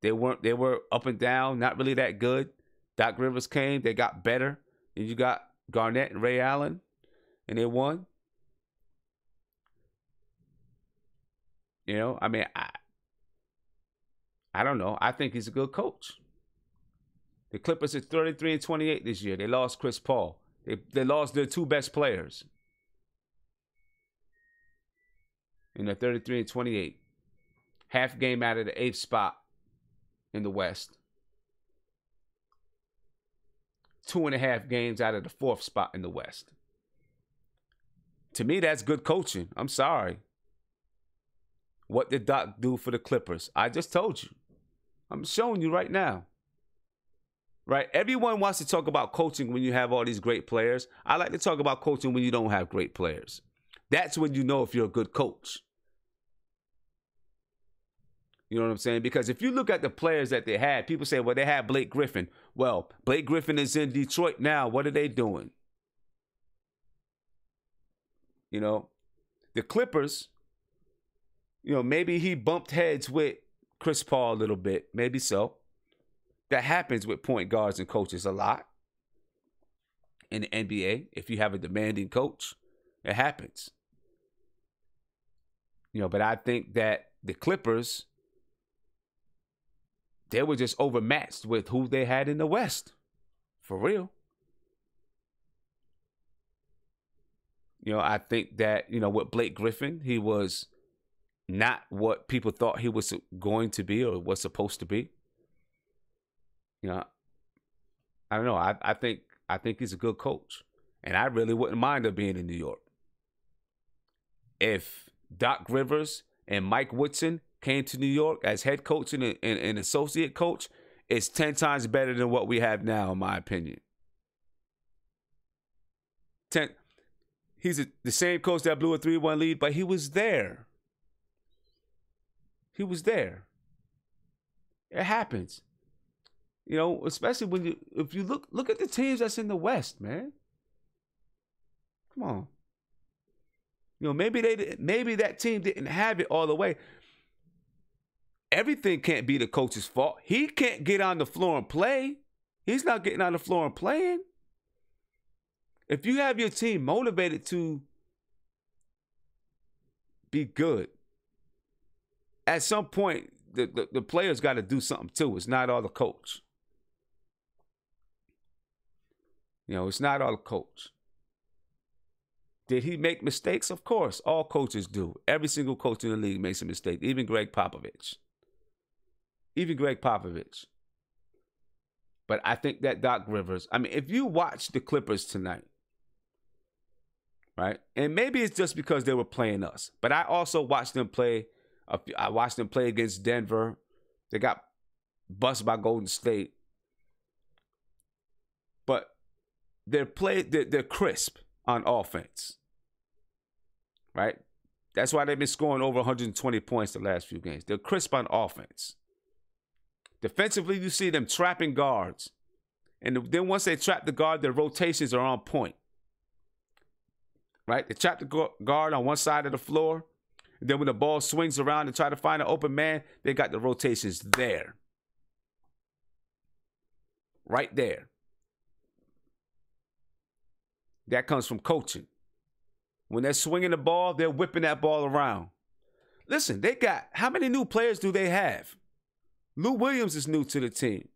They were up and down, not really that good. Doc Rivers came, they got better. And you got Garnett and Ray Allen, and they won. I don't know. I think he's a good coach. The Clippers are 33-28 this year. They lost Chris Paul. They lost their two best players. And they're 33-28. Half game out of the 8th spot in the West. 2.5 games out of the 4th spot in the West. To me, that's good coaching. I'm sorry. What did Doc do for the Clippers? I just told you. I'm showing you right now. Right? Everyone wants to talk about coaching when you have all these great players. I like to talk about coaching when you don't have great players. That's when you know if you're a good coach. You know what I'm saying? Because if you look at the players that they had, people say, well, they had Blake Griffin. Well, Blake Griffin is in Detroit now. What are they doing? The Clippers, maybe he bumped heads with Chris Paul a little bit. Maybe so. That happens with point guards and coaches a lot. In the NBA, if you have a demanding coach, it happens. But I think that the Clippers, they were just overmatched with who they had in the West. For real. I think that, with Blake Griffin, he was not what people thought he was going to be or was supposed to be. I don't know. I think he's a good coach. And I really wouldn't mind him being in New York. If Doc Rivers and Mike Woodson came to New York as head coach and an associate coach, it's 10 times better than what we have now, in my opinion. He's the same coach that blew a 3-1 lead, but he was there. He was there. It happens. Especially if you look at the teams that's in the West, man. Come on. Maybe that team didn't have it all the way. Everything can't be the coach's fault. He can't get on the floor and play. He's not getting on the floor and playing. If you have your team motivated to be good. At some point, the players got to do something too. It's not all the coach. You know, it's not all the coach. Did he make mistakes? Of course. All coaches do. Every single coach in the league makes a mistake. Even Greg Popovich. But I think that Doc Rivers, I mean, if you watch the Clippers tonight, right? And maybe it's just because they were playing us, but I also watched them play. I watched them play against Denver. They got busted by Golden State. But they're crisp on offense, right? That's why they've been scoring over 120 points the last few games. They're crisp on offense. Defensively, you see them trapping guards. And then once they trap the guard, their rotations are on point. Right? They trap the guard on one side of the floor. And then when the ball swings around and try to find an open man, they got the rotations there. Right there. That comes from coaching. When they're swinging the ball, they're whipping that ball around. Listen, they got, how many new players do they have? Lou Williams is new to the team.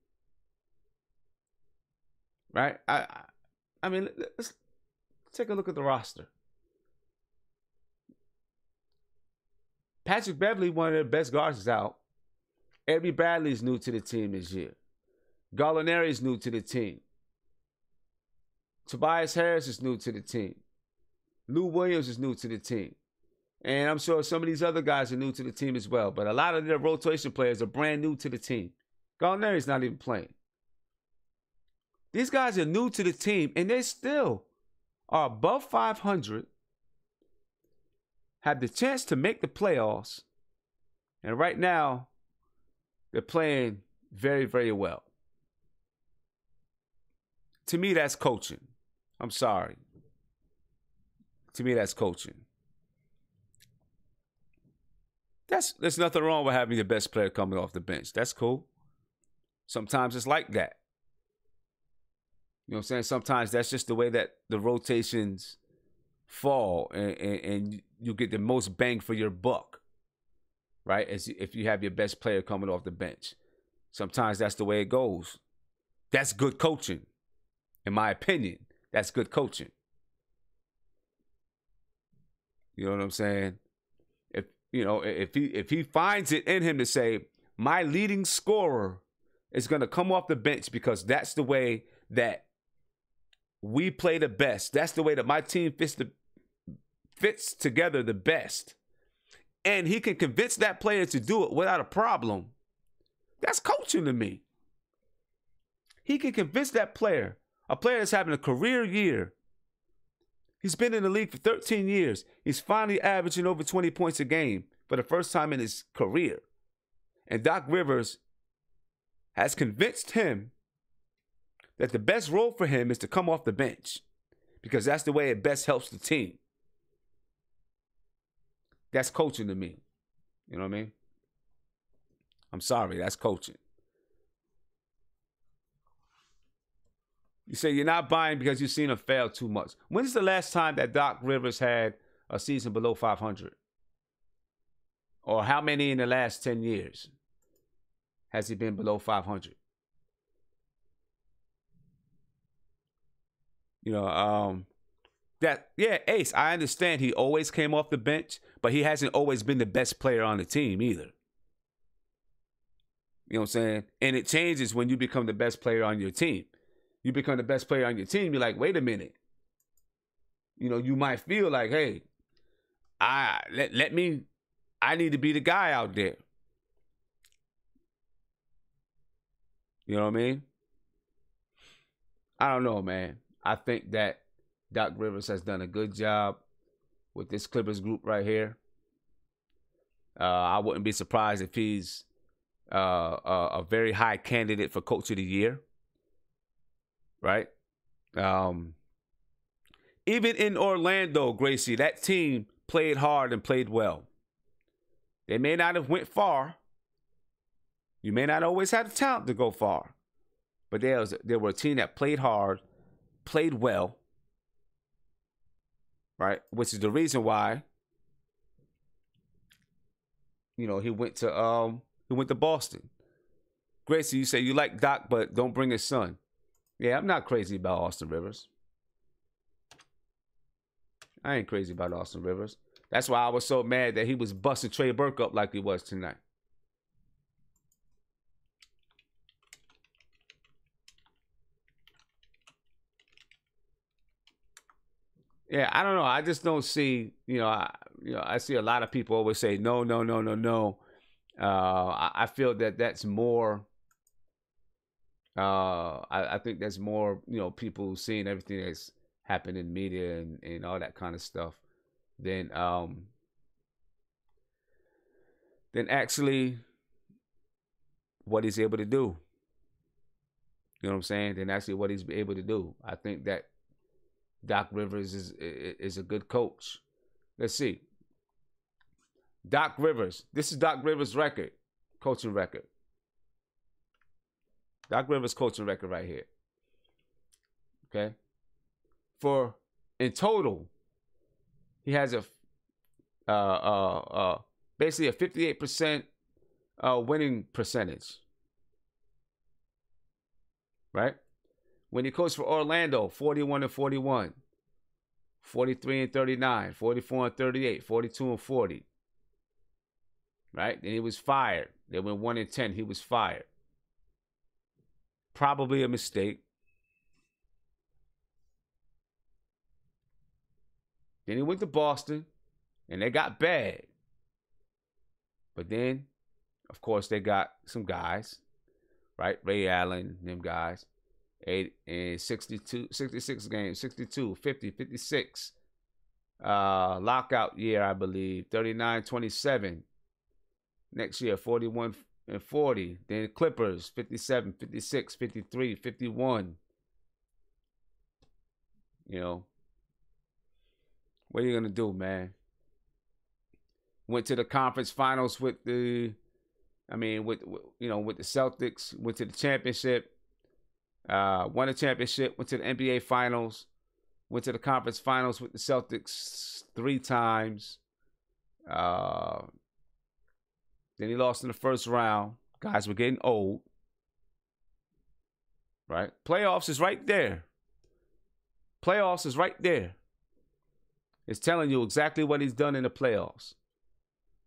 Right? I mean, let's take a look at the roster. Patrick Beverley, one of their best guards, is out. Avery Bradley is new to the team this year. Gallinari is new to the team. Tobias Harris is new to the team. Lou Williams is new to the team. And I'm sure some of these other guys are new to the team as well. But a lot of their rotation players are brand new to the team. Gallinari's not even playing. These guys are new to the team, and they still are above 500, have the chance to make the playoffs, and right now, they're playing very, very well. To me, that's coaching. I'm sorry. To me, that's coaching. There's nothing wrong with having your best player coming off the bench. That's cool. Sometimes it's like that. You know what I'm saying? Sometimes that's just the way that the rotations fall, and you get the most bang for your buck, right? As if you have your best player coming off the bench. Sometimes that's the way it goes. That's good coaching. In my opinion, that's good coaching. You know what I'm saying? If he finds it in him to say, my leading scorer is going to come off the bench because that's the way that we play the best. That's the way that my team fits together the best. And he can convince that player to do it without a problem. That's coaching to me. He can convince that player, a player that's having a career year. He's been in the league for 13 years. He's finally averaging over 20 points a game for the first time in his career. And Doc Rivers has convinced him that the best role for him is to come off the bench because that's the way it best helps the team. That's coaching to me. You know what I mean? I'm sorry, that's coaching. You say you're not buying because you've seen him fail too much. When's the last time that Doc Rivers had a season below 500? Or how many in the last 10 years has he been below 500? You know, Ace, I understand he always came off the bench, but he hasn't always been the best player on the team either. You know what I'm saying? And it changes when you become the best player on your team. You become the best player on your team, you're like, wait a minute. You know, you might feel like, hey, I need to be the guy out there. You know what I mean? I don't know, man. I think that Doc Rivers has done a good job with this Clippers group right here. I wouldn't be surprised if he's a very high candidate for Coach of the Year. Right? Even in Orlando, Gracie, that team played hard and played well. They may not have went far. You may not always have the talent to go far. But there were a team that played hard, played well. Right? Which is the reason why he went to Boston. Gracie, you say you like Doc, but don't bring his son. Yeah, I'm not crazy about Austin Rivers. I ain't crazy about Austin Rivers. That's why I was so mad that he was busting Trey Burke up like he was tonight. Yeah, I don't know. I just don't see. I see a lot of people always say no, no, no, no, no. I feel that that's more. I think that's more. People seeing everything that's happened in media and all that kind of stuff, than actually what he's able to do. You know what I'm saying? Than actually what he's able to do. I think that Doc Rivers is a good coach. Let's see. Doc Rivers. This is Doc Rivers' record, coaching record. Doc Rivers' coaching record right here. Okay. In total, he has basically a 58% winning percentage. Right? When he coached for Orlando, 41-41, 43-39, 44-38, 42-40. Right? Then he was fired. They went 1-10. He was fired. Probably a mistake. Then he went to Boston, and they got bad. But then, of course, they got some guys, right? Ray Allen, them guys. 66 games, 62, 50, 56. Lockout year, I believe. 39-27. Next year, 41-40. Then Clippers, 57, 56, 53, 51. What are you gonna do, man? Went to the conference finals with the Celtics. Went to the championship. Won a championship. Went to the NBA finals. Went to the conference finals with the Celtics 3 times. Then he lost in the first round. Guys were getting old. Right? Playoffs is right there. Playoffs is right there. It's telling you exactly what he's done in the playoffs.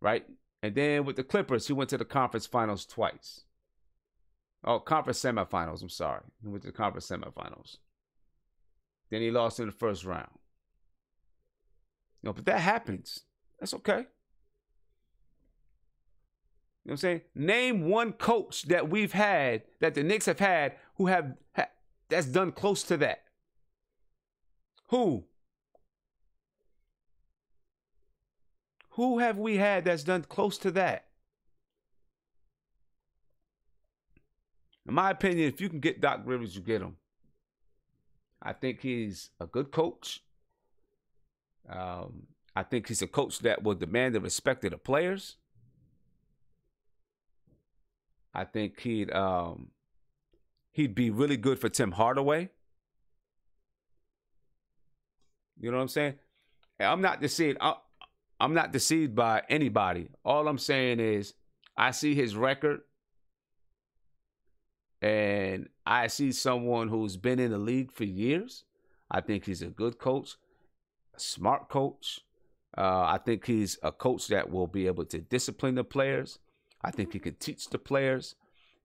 Right? And then with the Clippers, he went to the conference finals twice. Oh, conference semifinals. I'm sorry. He went to the conference semifinals. Then he lost in the first round. But that happens. That's okay. You know what I'm saying? Name one coach that we've had, that the Knicks have had, that's done close to that. Who? Who have we had that's done close to that? In my opinion, if you can get Doc Rivers, you get him. I think he's a good coach. I think he's a coach that will demand the respect of the players. I think he'd be really good for Tim Hardaway. You know what I'm saying? I'm not deceived by anybody. All I'm saying is I see his record and I see someone who's been in the league for years. I think he's a good coach, a smart coach. I think he's a coach that will be able to discipline the players. I think he can teach the players.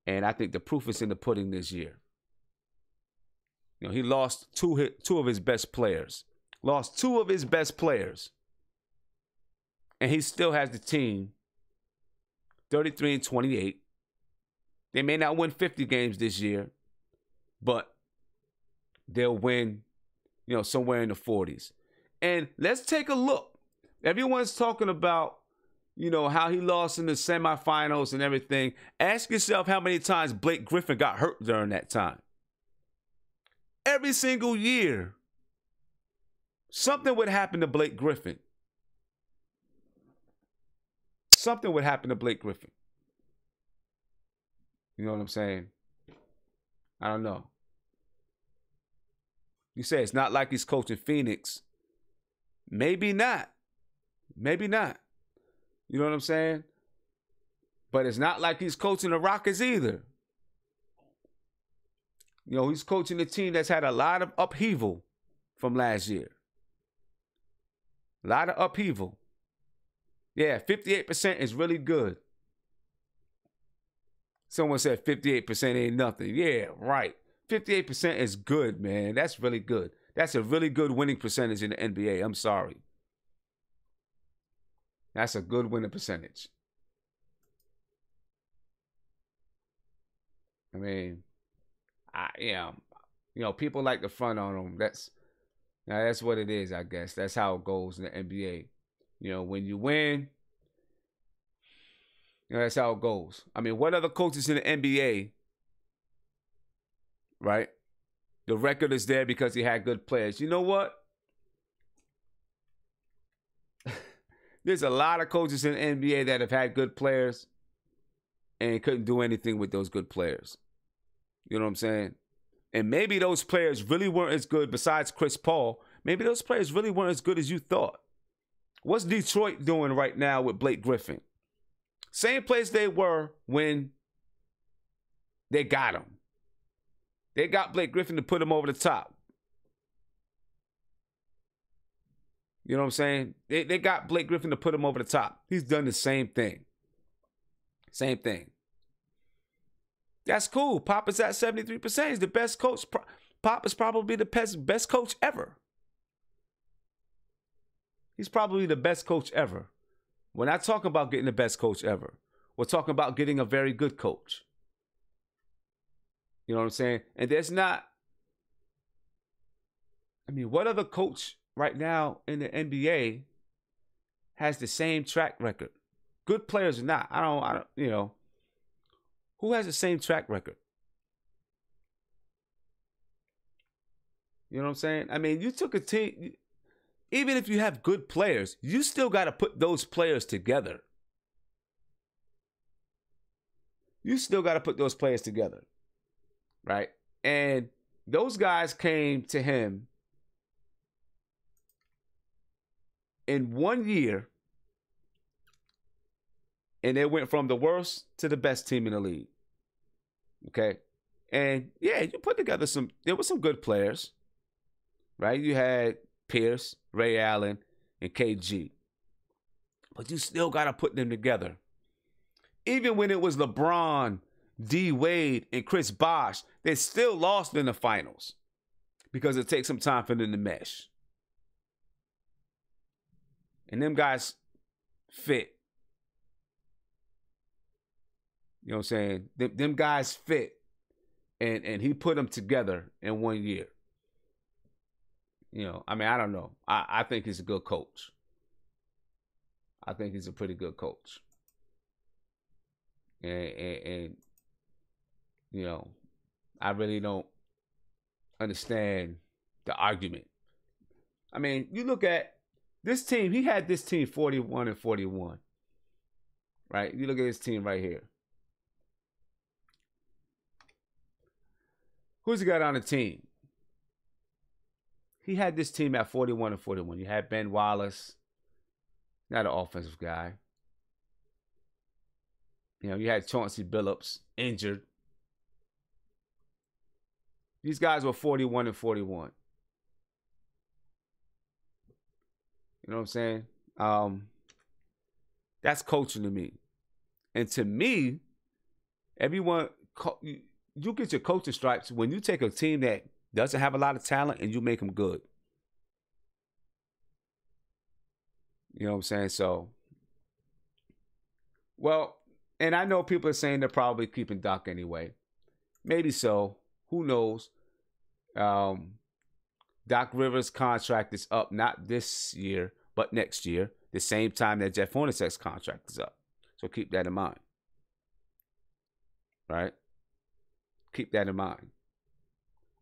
And I think the proof is in the pudding this year. He lost two of his best players. Lost 2 of his best players. And he still has the team 33-28. They may not win 50 games this year, but they'll win, somewhere in the 40s. And let's take a look. Everyone's talking about, how he lost in the semifinals and everything. Ask yourself how many times Blake Griffin got hurt during that time. Every single year, something would happen to Blake Griffin. Something would happen to Blake Griffin. You know what I'm saying? I don't know. You say it's not like he's coaching Phoenix. Maybe not. Maybe not. You know what I'm saying? But it's not like he's coaching the Rockets either. You know, he's coaching a team that's had a lot of upheaval from last year. A lot of upheaval. Yeah, 58% is really good. Someone said 58% ain't nothing. Yeah, right. 58% is good, man. That's really good. That's a really good winning percentage in the NBA. I'm sorry. That's a good winning percentage. I mean, people like to front on them. That's what it is, I guess. That's how it goes in the NBA. You know, when you win, that's how it goes. I mean, what other coaches in the NBA, right? The record is there because he had good players. You know what? There's a lot of coaches in the NBA that have had good players and couldn't do anything with those good players. You know what I'm saying? And maybe those players really weren't as good, besides Chris Paul. Maybe those players really weren't as good as you thought. What's Detroit doing right now with Blake Griffin? Same place they were when they got him. They got Blake Griffin to put him over the top. You know what I'm saying? They got Blake Griffin to put him over the top. He's done the same thing. Same thing. That's cool. Pop is at 73%. He's the best coach. Pop is probably the best coach ever. He's probably the best coach ever. We're not talking about getting the best coach ever. We're talking about getting a very good coach. You know what I'm saying? And there's not, what other coach right now in the NBA has the same track record? Good players or not. I don't, who has the same track record? You know what I'm saying? I mean, you took a team, even if you have good players, you still got to put those players together. You still got to put those players together, right? And those guys came to him in 1 year, and they went from the worst to the best team in the league. Okay? And yeah, you put together there were some good players, right? You had Pierce, Ray Allen, and KG. But you still got to put them together. Even when it was LeBron, D. Wade, and Chris Bosh, they still lost in the finals because it takes some time for them to mesh. And them guys fit. You know what I'm saying? Them guys fit. And he put them together in 1 year. I don't know. I think he's a good coach. I think he's a pretty good coach. And I really don't understand the argument. I mean, you look at this team. He had this team 41-41, right? You look at this team right here. Who's he got on the team? He had this team at 41-41. You had Ben Wallace, not an offensive guy. You had Chauncey Billups injured. These guys were 41-41. You know what I'm saying? That's coaching to me. And to me, everyone, you get your coaching stripes when you take a team that doesn't have a lot of talent and you make them good. You know what I'm saying? So, well, and I know people are saying they're probably keeping Doc anyway. Maybe so. Who knows? Doc Rivers' contract is up not this year, but next year, the same time that Jeff Hornacek's contract is up. So keep that in mind. Right? Keep that in mind.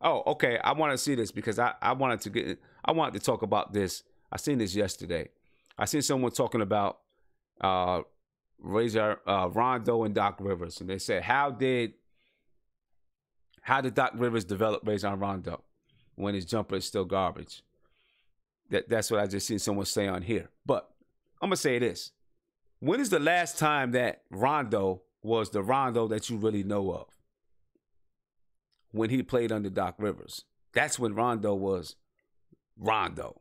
Oh, okay. I want to see this because I wanted to talk about this. I seen this yesterday. I seen someone talking about Rondo and Doc Rivers, and they said, how did Doc Rivers develop Rajon Rondo when his jumper is still garbage? That's what I just seen someone say on here. But I'm gonna say this: When is the last time that Rondo was the Rondo that you really know of? When he played under Doc Rivers. That's when Rondo was Rondo.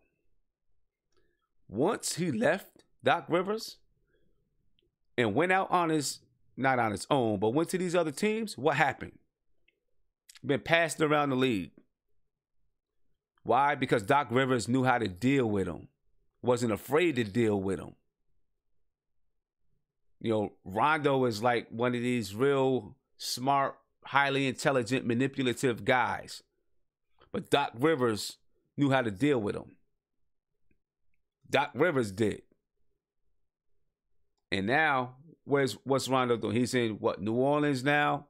Once he left Doc Rivers and went out on his, not on his own, but went to these other teams, what happened? Been passed around the league. Why? Because Doc Rivers knew how to deal with him. Wasn't afraid to deal with him. You know, Rondo is like one of these real smart, highly intelligent, manipulative guys. But Doc Rivers knew how to deal with him. Doc Rivers did. And now, what's Rondo doing? He's in, New Orleans now?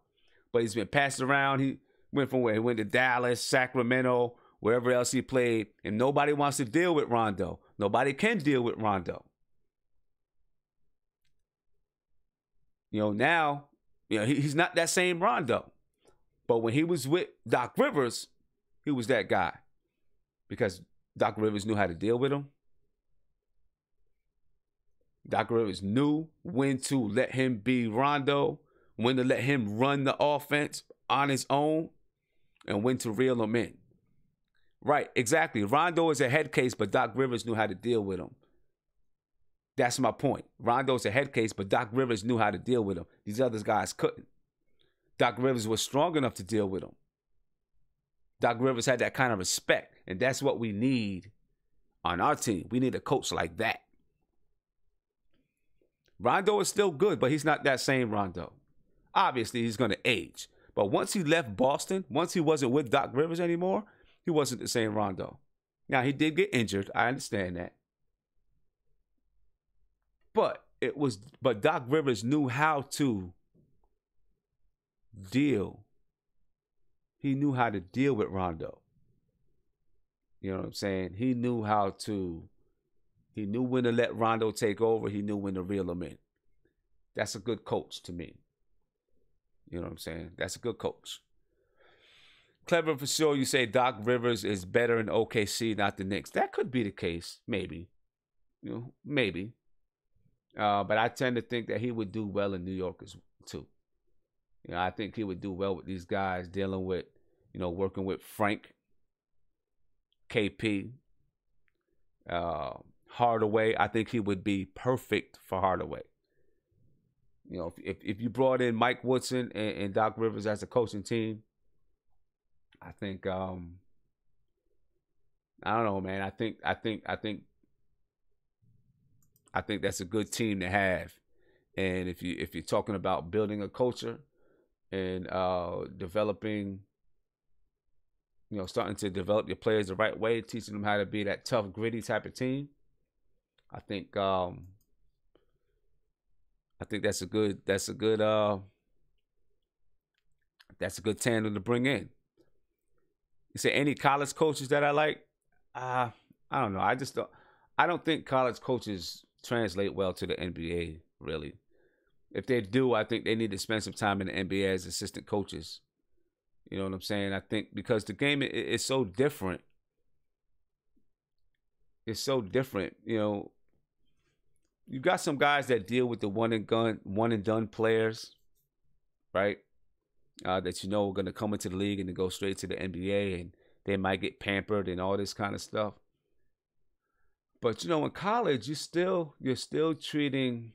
But he's been passed around. He went from where? He went to Dallas, Sacramento, wherever else he played. And nobody wants to deal with Rondo. Nobody can deal with Rondo. You know, now, he's not that same Rondo. But when he was with Doc Rivers, he was that guy. Because Doc Rivers knew how to deal with him. Doc Rivers knew when to let him be Rondo, when to let him run the offense on his own, and when to reel him in. Right, exactly. Rondo is a head case, but Doc Rivers knew how to deal with him. That's my point. Rondo's a head case, but Doc Rivers knew how to deal with him. These other guys couldn't. Doc Rivers was strong enough to deal with him. Doc Rivers had that kind of respect, and that's what we need on our team. We need a coach like that. Rondo is still good, but he's not that same Rondo. Obviously, he's going to age. But once he left Boston, once he wasn't with Doc Rivers anymore, he wasn't the same Rondo. Now, he did get injured. I understand that. But Doc Rivers knew how to deal. He knew how to deal with Rondo. You know what I'm saying? He knew when to let Rondo take over. He knew when to reel him in. That's a good coach to me. You know what I'm saying? That's a good coach. Clever for sure. You say Doc Rivers is better in OKC, not the Knicks. That could be the case. Maybe. Maybe. But I tend to think that he would do well in New York too. I think he would do well with these guys dealing with, working with Frank, KP, Hardaway. I think he would be perfect for Hardaway. If you brought in Mike Woodson and Doc Rivers as a coaching team, I think I don't know, man. I think that's a good team to have. And if you're talking about building a culture and developing, starting to develop your players the right way, teaching them how to be that tough, gritty type of team, I think that's a good tandem to bring in. You say any college coaches that I like? I don't know. I don't think college coaches translate well to the NBA, really. If they do, I think they need to spend some time in the NBA as assistant coaches. You know what I'm saying? I think because the game is so different. It's so different. You got some guys that deal with the one and done players, right? That are going to come into the league and then go straight to the NBA, and they might get pampered and all this kind of stuff. But in college, you're still treating.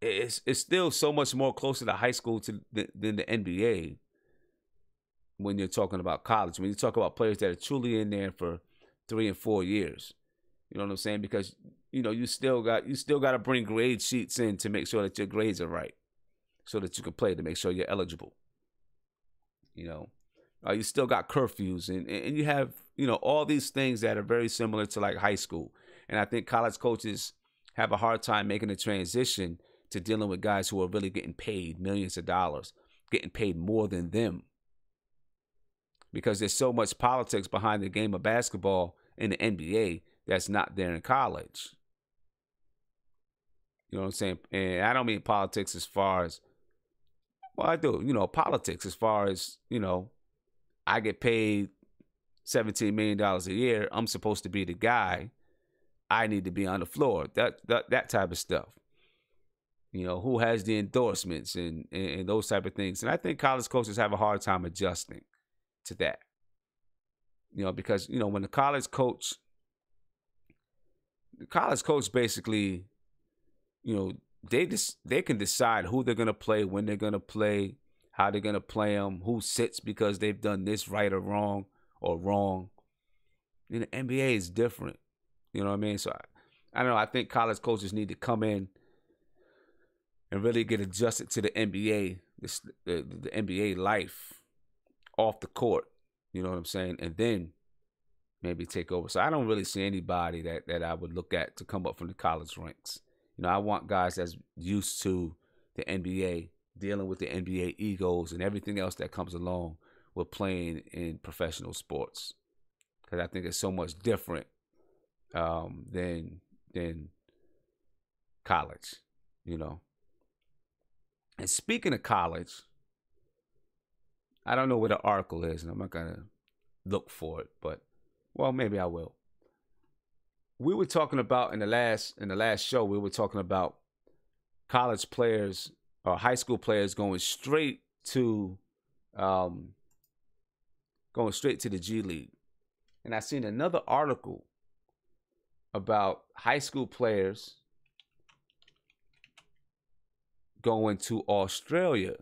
It's still so much more closer to high school than the NBA. When you're talking about college, when you talk about players that are truly in there for 3 and 4 years, you know what I'm saying? Because you still got to bring grade sheets in to make sure that your grades are right, so that you can play, to make sure you're eligible. You still got curfews and you have all these things that are very similar to like high school. And I think college coaches have a hard time making a transition to dealing with guys who are really getting paid millions of dollars, getting paid more than them. Because there's so much politics behind the game of basketball in the NBA that's not there in college. You know what I'm saying? And I don't mean politics as far as, well, I do, politics as far as, I get paid $17 million a year. I'm supposed to be the guy. I need to be on the floor. That type of stuff. Who has the endorsements and those type of things. And I think college coaches have a hard time adjusting to that. Because, when the college coach basically, they can decide who they're going to play, when they're going to play, how they're going to play them, who sits because they've done this right or wrong. The NBA is different. You know what I mean? So I don't know. I think college coaches need to come in and really get adjusted to the NBA, the NBA life off the court. You know what I'm saying? And then maybe take over. So I don't really see anybody that I would look at to come up from the college ranks. I want guys that's used to the NBA, dealing with the NBA egos and everything else that comes along with playing in professional sports. Because I think it's so much different than college, And speaking of college, I don't know where the article is, and I'm not going to look for it, but, well, maybe I will. We were talking about in the last show, we were talking about college players or high school players going straight to the G League. And I seen another article about high school players going to Australia.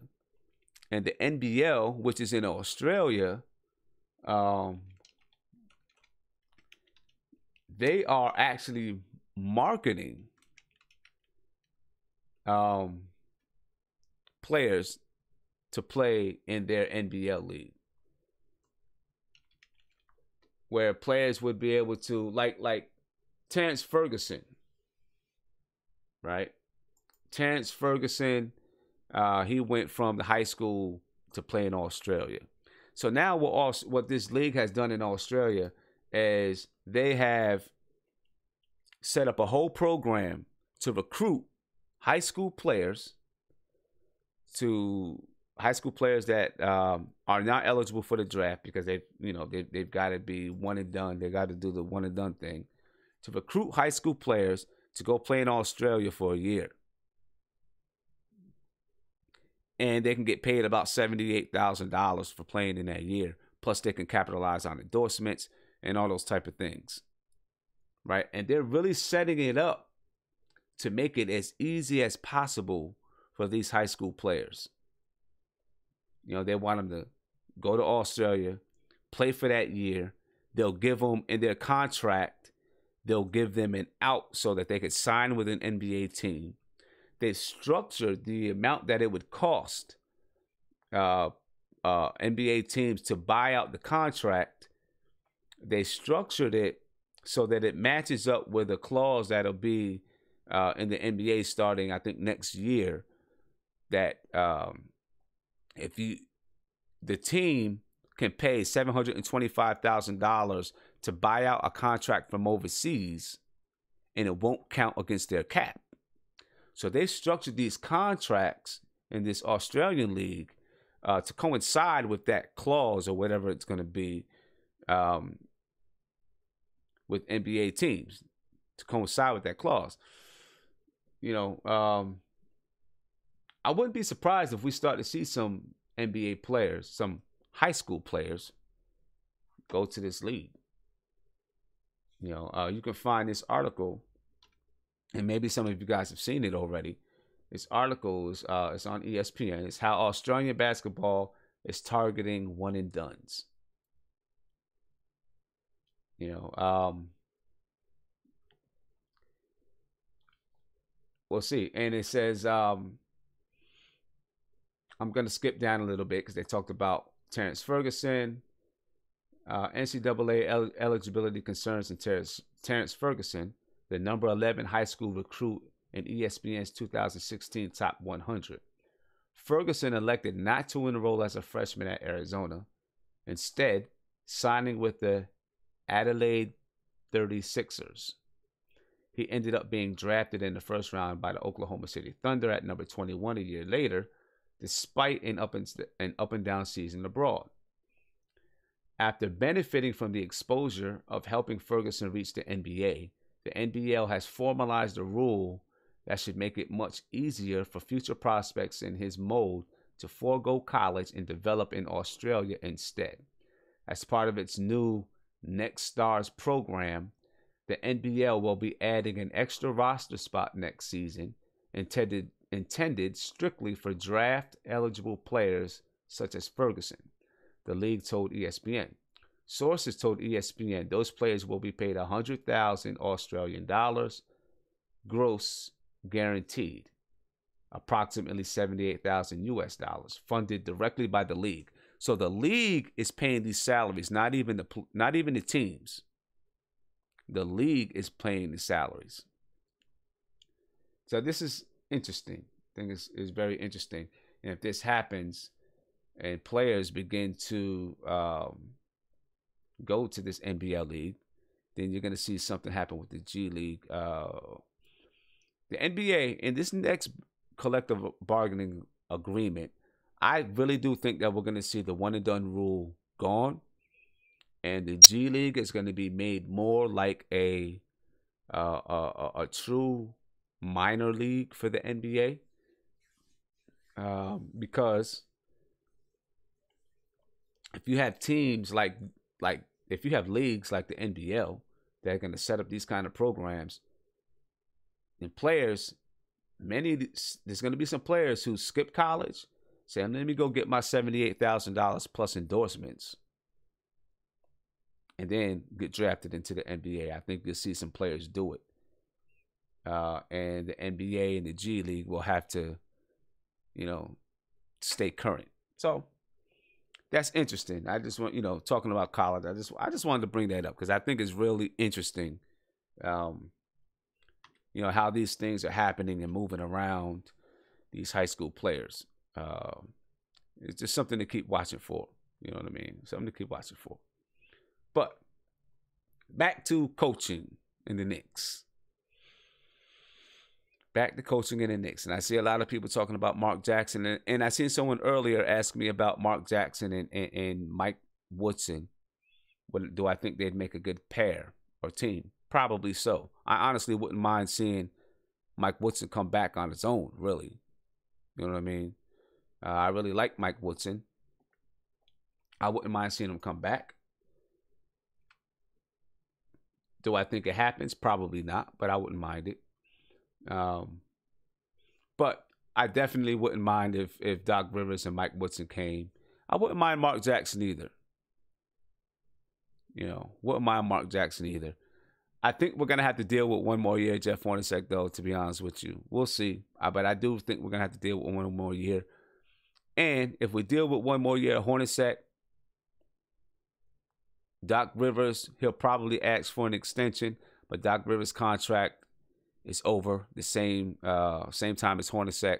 And the NBL, which is in Australia, they are actually marketing players to play in their NBL league, where players would be able to, like Terrence Ferguson, right? Terrence Ferguson, he went from the high school to play in Australia. So now what this league has done in Australia is they have set up a whole program to recruit high school players that are not eligible for the draft because they've got to be one and done. They got to do the one and done thing to recruit high school players to go play in Australia for a year. And they can get paid about $78,000 for playing in that year. Plus, they can capitalize on endorsements and all those type of things, right? And they're really setting it up to make it as easy as possible for these high school players. They want them to go to Australia, play for that year. They'll give them, in their contract, they'll give them an out so that they could sign with an NBA team. They structured the amount that it would cost NBA teams to buy out the contract. They structured it so that it matches up with a clause that'll be in the NBA starting, I think, next year. That the team can pay $725,000 to buy out a contract from overseas, and it won't count against their cap. So they structured these contracts in this Australian league to coincide with that clause or whatever it's going to be with NBA teams, to coincide with that clause. I wouldn't be surprised if we start to see some NBA players, some high school players, go to this league. You can find this article, and maybe some of you guys have seen it already. This article is it's on ESPN. It's how Australian basketball is targeting one and dones. We'll see. And it says, I'm going to skip down a little bit because they talked about Terrence Ferguson, NCAA eligibility concerns, and Terrence Ferguson, the number 11 high school recruit in ESPN's 2016 Top 100. Ferguson elected not to enroll as a freshman at Arizona, instead signing with the Adelaide 36ers. He ended up being drafted in the first round by the Oklahoma City Thunder at number 21 a year later, despite an up and down season abroad. After benefiting from the exposure of helping Ferguson reach the NBA, The NBL has formalized a rule that should make it much easier for future prospects in his mold to forego college and develop in Australia instead. As part of its new Next Stars program, the NBL will be adding an extra roster spot next season intended strictly for draft-eligible players such as Ferguson, the league told ESPN. Sources told ESPN those players will be paid 100,000 Australian dollars gross guaranteed, approximately 78,000 US dollars, funded directly by the league. So the league is paying these salaries, not even the teams. The league is paying the salaries. So this is interesting. I think is very interesting. And if this happens and players begin to go to this NBL league, then you're going to see something happen with the G League. The NBA, in this next collective bargaining agreement, I really do think that we're going to see the one and done rule gone, and the G League is going to be made more like a true minor league for the NBA, because if you have teams like if you have leagues like the NBL that are going to set up these kind of programs, and players, there's going to be some players who skip college, say, let me go get my $78,000 plus endorsements, and then get drafted into the NBA. I think you'll see some players do it. And the NBA and the G League will have to, stay current. So that's interesting. I just want, talking about college, I just wanted to bring that up because I think it's really interesting, how these things are happening and moving around these high school players. It's just something to keep watching for. You know what I mean? Something to keep watching for. But back to coaching in the Knicks. Back to coaching in the Knicks. And I see a lot of people talking about Mark Jackson. And I seen someone earlier ask me about Mark Jackson and Mike Woodson. Do I think they'd make a good pair or team? Probably so. I honestly wouldn't mind seeing Mike Woodson come back on his own, really. You know what I mean? I really like Mike Woodson. I wouldn't mind seeing him come back. Do I think it happens? Probably not, but I wouldn't mind it. But I definitely wouldn't mind if Doc Rivers and Mike Woodson came. I wouldn't mind Mark Jackson either. Wouldn't mind Mark Jackson either. I think we're going to have to deal with one more year, Jeff Hornacek, though, to be honest with you. We'll see. But I do think we're going to have to deal with one more year. And if we deal with one more year, Hornacek, Doc Rivers, he'll probably ask for an extension, but Doc Rivers' contract is over the same time as Hornacek.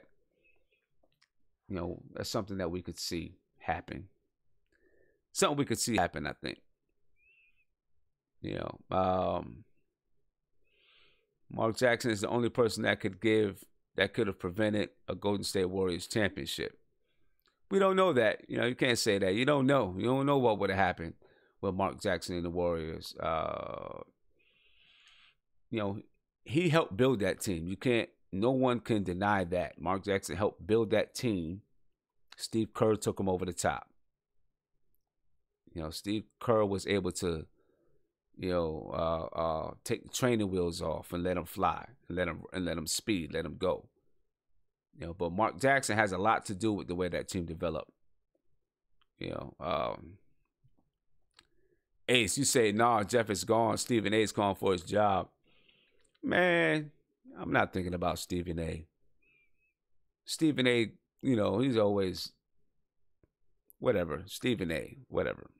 That's something that we could see happen. Something we could see happen, I think. Mark Jackson is the only person that could have prevented a Golden State Warriors championship. We don't know that. You can't say that. You don't know. You don't know what would have happened with Mark Jackson and the Warriors. He helped build that team. No one can deny that. Mark Jackson helped build that team. Steve Kerr took him over the top. Steve Kerr was able to, take the training wheels off and let him fly, and let him speed, let him go. But Mark Jackson has a lot to do with the way that team developed. Ace, you say, nah, Jeff is gone. Stephen A is gone for his job. Man, I'm not thinking about Stephen A. Stephen A, he's always whatever. Stephen A, whatever.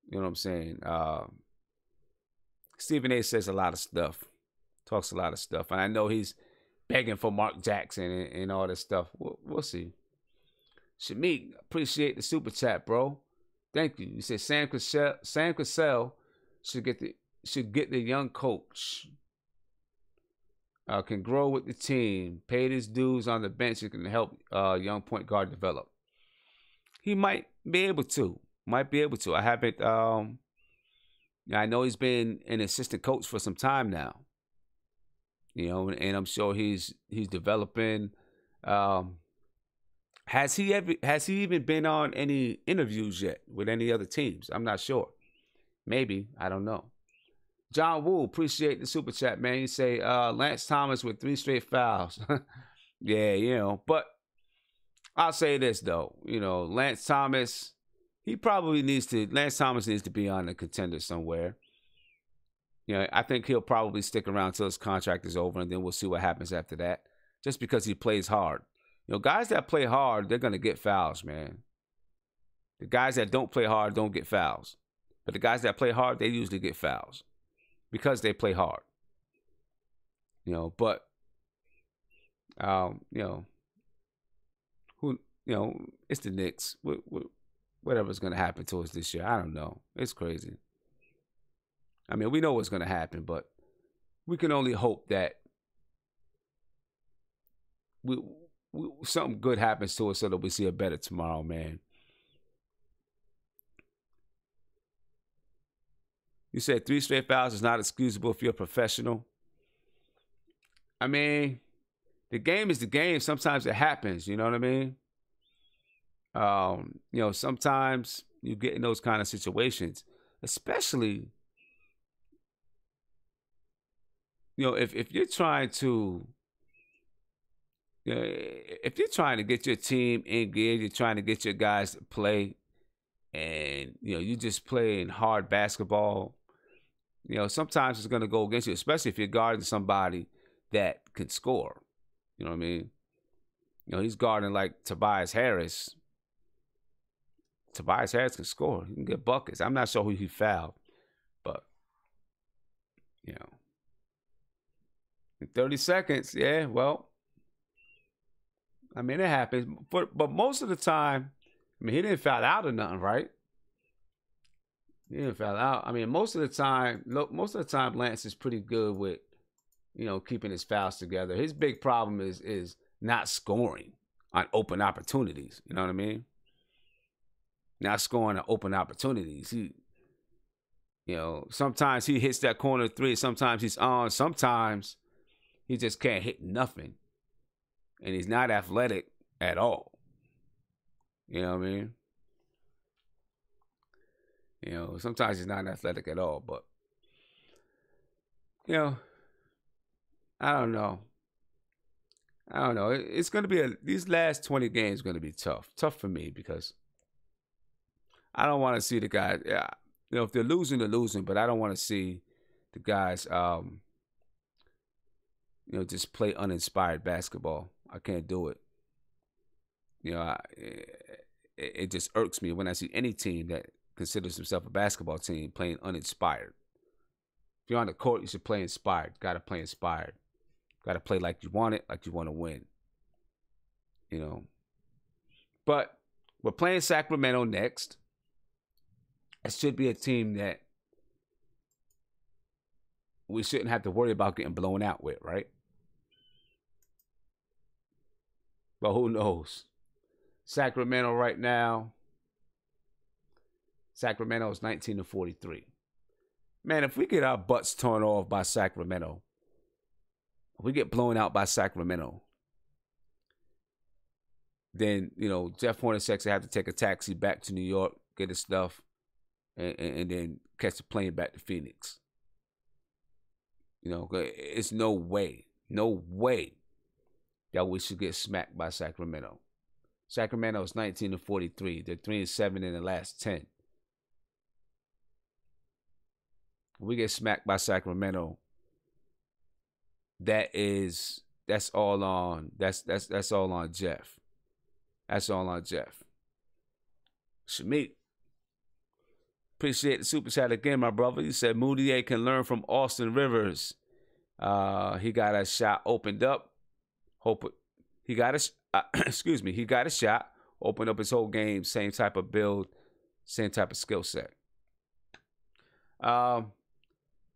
You know what I'm saying? Stephen A says a lot of stuff, talks a lot of stuff. And I know he's begging for Mark Jackson and all this stuff. We'll see. Shamik, appreciate the super chat, bro. Thank you. You said Sam Cassell should get the young coach. Can grow with the team, paid his dues on the bench, and can help young point guard develop. He might be able to. I haven't I know he's been an assistant coach for some time now. And I'm sure he's developing. Um, has he even been on any interviews yet with any other teams? I'm not sure. Maybe, I don't know. John Woo, appreciate the super chat, man. You say Lance Thomas with 3 straight fouls. Yeah, but I'll say this though, Lance Thomas, Lance Thomas needs to be on a contender somewhere. I think he'll probably stick around until his contract is over, and then we'll see what happens after that. Just because he plays hard. Guys that play hard, they're gonna get fouls, man. The guys that don't play hard don't get fouls. But the guys that play hard, they usually get fouls. Because they play hard. But it's the Knicks. Whatever's gonna happen to us this year, I don't know. It's crazy. I mean, we know what's gonna happen, but we can only hope that something good happens to us so that we see a better tomorrow, man. You said 3 straight fouls is not excusable if you're a professional. I mean, the game is the game. Sometimes it happens, you know what I mean? Sometimes you get in those kind of situations, especially, if you're trying to, if you're trying to get your team in gear, you're trying to get your guys to play, and, you just playing hard basketball, sometimes it's going to go against you, especially if you're guarding somebody that can score. You know what I mean? He's guarding like Tobias Harris. Tobias Harris can score. He can get buckets. I'm not sure who he fouled, but, in 30 seconds, yeah, well, I mean, it happens. But most of the time, he didn't foul out or nothing, right? He didn't foul out. I mean, most of the time, Lance is pretty good with, keeping his fouls together. His big problem is not scoring on open opportunities. You know what I mean? Not scoring on open opportunities. Sometimes he hits that corner 3. Sometimes he's on. Sometimes he just can't hit nothing. And he's not athletic at all. You know what I mean? Sometimes he's not athletic at all, but, I don't know. It's going to be these last 20 games going to be tough. Tough for me because I don't want to see the guys. Yeah, if they're losing, they're losing, but I don't want to see the guys, just play uninspired basketball. I can't do it. It just irks me when I see any team that considers himself a basketball team playing uninspired. If you're on the court, you should play inspired. Got to play inspired. Got to play like you want it, like you want to win. But we're playing Sacramento next. It should be a team that we shouldn't have to worry about getting blown out with, right? But who knows? Sacramento right now. Sacramento is 19-43. Man, if we get our butts torn off by Sacramento, if we get blown out by Sacramento, then, Jeff Hornacek will have to take a taxi back to New York, get his stuff, and then catch the plane back to Phoenix. It's no way that we should get smacked by Sacramento. Sacramento is 19-43. They're 3-7 in the last 10. We get smacked by Sacramento. That's all on Jeff. That's all on Jeff. Shamit, appreciate the super chat again, my brother. You said Moutier can learn from Austin Rivers. He got a shot opened up. He got a shot, opened up his whole game, same type of build, same type of skill set.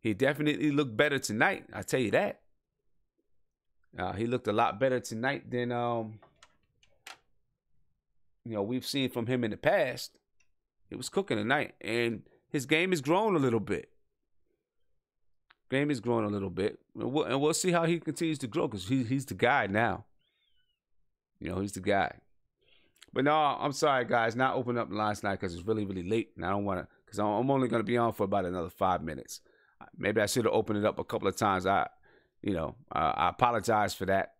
He definitely looked better tonight, I tell you that. He looked a lot better tonight than we've seen from him in the past. He was cooking tonight, and his game has grown a little bit. Game is growing a little bit, and we'll see how he continues to grow because he's the guy now. He's the guy. But no, I'm sorry, guys, not opening up the lines tonight because it's really, really late, and I don't want to, because I'm only going to be on for about another 5 minutes. Maybe I should have opened it up a couple of times. I apologize for that.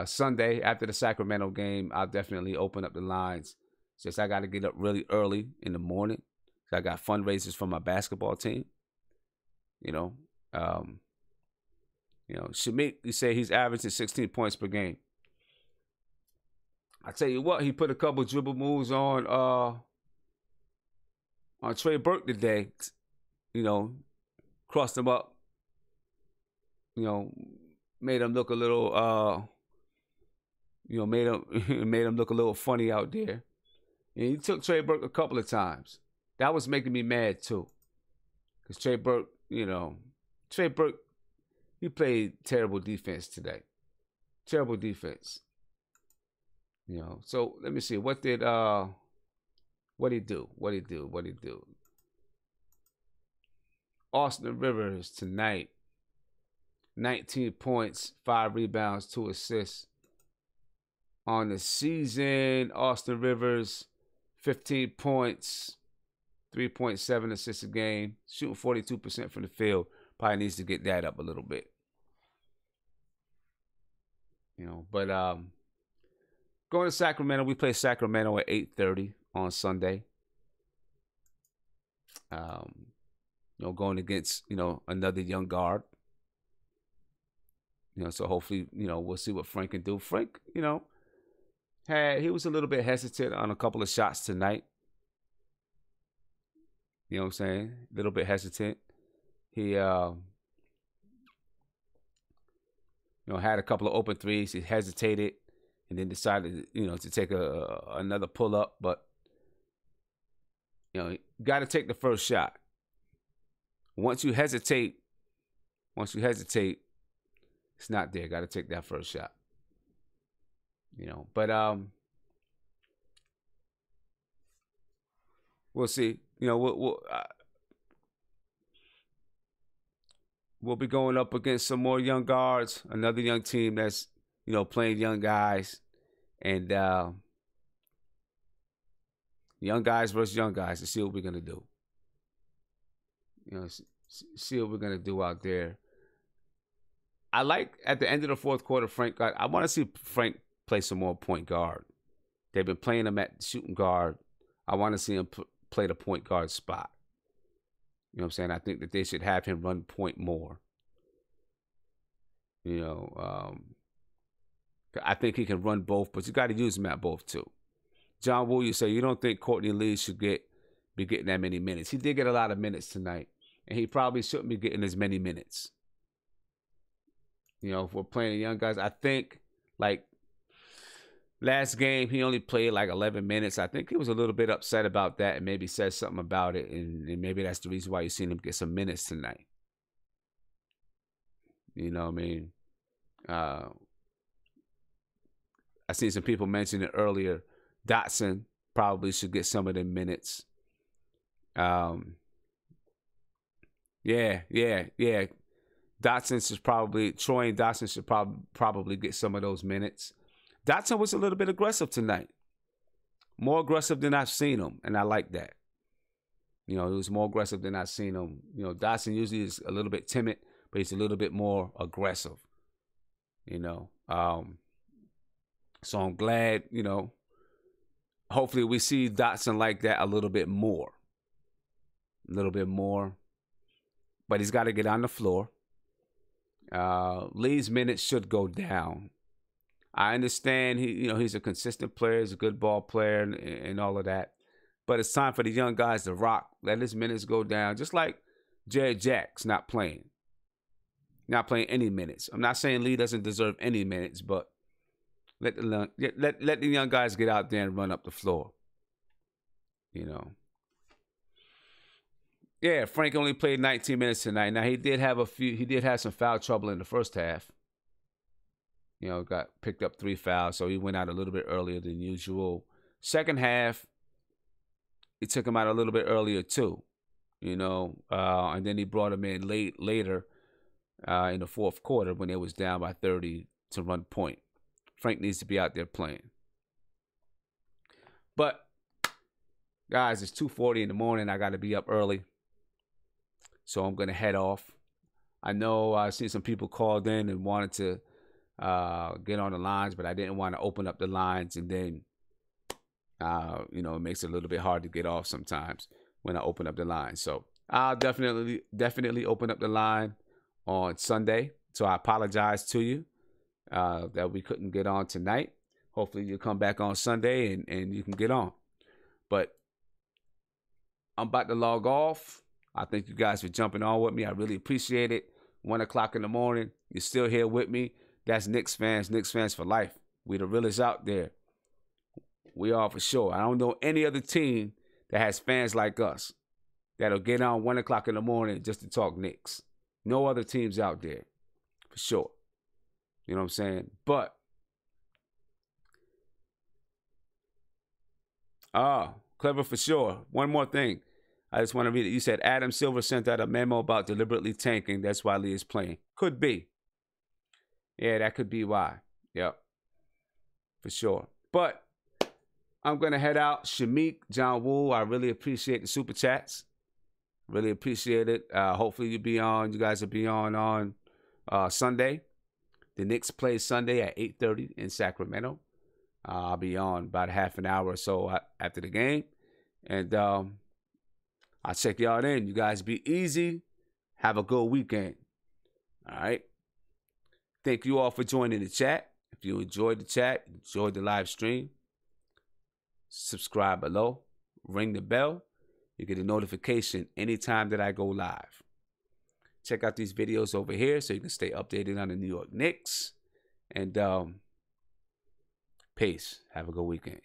Sunday after the Sacramento game, I'll definitely open up the lines. It's just I got to get up really early in the morning. I got fundraisers for my basketball team. Shamik, you say he's averaging 16 points per game. I tell you what, he put a couple dribble moves on Trey Burke today. Crossed him up. Made him look a little. Made him look a little funny out there. And he took Trey Burke a couple of times. That was making me mad too, because Trey Burke, he played terrible defense today. Terrible defense. So let me see. What'd he do? Austin Rivers tonight. 19 points, 5 rebounds, 2 assists. On the season, Austin Rivers, 15 points, 3.7 assists a game, shooting 42% from the field. Probably needs to get that up a little bit. But going to Sacramento, we play Sacramento at 8:30 on Sunday. Going against, another young guard. So hopefully, we'll see what Frank can do. Frank, he was a little bit hesitant on a couple of shots tonight. You know what I'm saying? A little bit hesitant. He, had a couple of open threes. He hesitated and then decided, to take another pull up. But, you got to take the first shot. Once you hesitate, it's not there. Got to take that first shot. But we'll see. We'll be going up against some more young guards, another young team that's, playing young guys, and young guys versus young guys to see what we're gonna do. See what we're gonna do out there. I like at the end of the fourth quarter, I want to see Frank play some more point guard. They've been playing him at shooting guard. I want to see him play the point guard spot. You know what I'm saying? I think that they should have him run point more. I think he can run both, but you got to use him at both too. John Woo, you say you don't think Courtney Lee should be getting that many minutes. He did get a lot of minutes tonight, and he probably shouldn't be getting as many minutes. If we're playing young guys, I think last game he only played 11 minutes. I think he was a little bit upset about that and maybe said something about it, and maybe that's the reason why you've seen him get some minutes tonight. You know what I mean? I seen some people mention it earlier. Dotson probably should get some of them minutes. Yeah. Troy and Dotson should probably get some of those minutes. Dotson was a little bit aggressive tonight. More aggressive than I've seen him, and I like that. He was more aggressive than I've seen him. Dotson usually is a little bit timid, but he's a little bit more aggressive. So I'm glad, hopefully we see Dotson like that a little bit more. But he's got to get on the floor. Lee's minutes should go down. I understand he's a consistent player, he's a good ball player and all of that. But it's time for the young guys to rock. Let his minutes go down. Just like Jared Jack's not playing any minutes. I'm not saying Lee doesn't deserve any minutes, but let the young guys get out there and run up the floor. Yeah, Frank only played 19 minutes tonight. Now he did have some foul trouble in the first half. Got picked up 3 fouls, so he went out a little bit earlier than usual. Second half, he took him out a little bit earlier too. And then he brought him in later. in the fourth quarter when they was down by 30 to run point. Frank needs to be out there playing. But, guys, it's 2:40 in the morning. I got to be up early. So I'm going to head off. I know I see some people called in and wanted to get on the lines, but I didn't want to open up the lines, and then, it makes it a little bit hard to get off sometimes when I open up the line. So I'll definitely open up the line on Sunday. So I apologize to you that we couldn't get on tonight. Hopefully you'll come back on Sunday and you can get on. But I'm about to log off. I thank you guys for jumping on with me. I really appreciate it. 1 o'clock in the morning. You're still here with me. That's Knicks fans for life. We the realest out there. We are for sure. I don't know any other team that has fans like us that'll get on 1 o'clock in the morning just to talk Knicks. No other teams out there, for sure. You know what I'm saying? But, clever for sure. One more thing. I just want to read it. You said Adam Silver sent out a memo about deliberately tanking. That's why Lee is playing. Could be. Yeah, that could be why. Yep. For sure. But I'm going to head out. Shamik, John Woo, I really appreciate the super chats. Really appreciate it. Hopefully you guys will be on Sunday. The Knicks play Sunday at 8:30 in Sacramento. I'll be on about half an hour or so after the game. And I'll check y'all in. You guys be easy. Have a good weekend. All right. Thank you all for joining the chat. If you enjoyed the chat, enjoyed the live stream, subscribe below. Ring the bell. You get a notification anytime that I go live. Check out these videos over here so you can stay updated on the New York Knicks. And peace. Have a good weekend.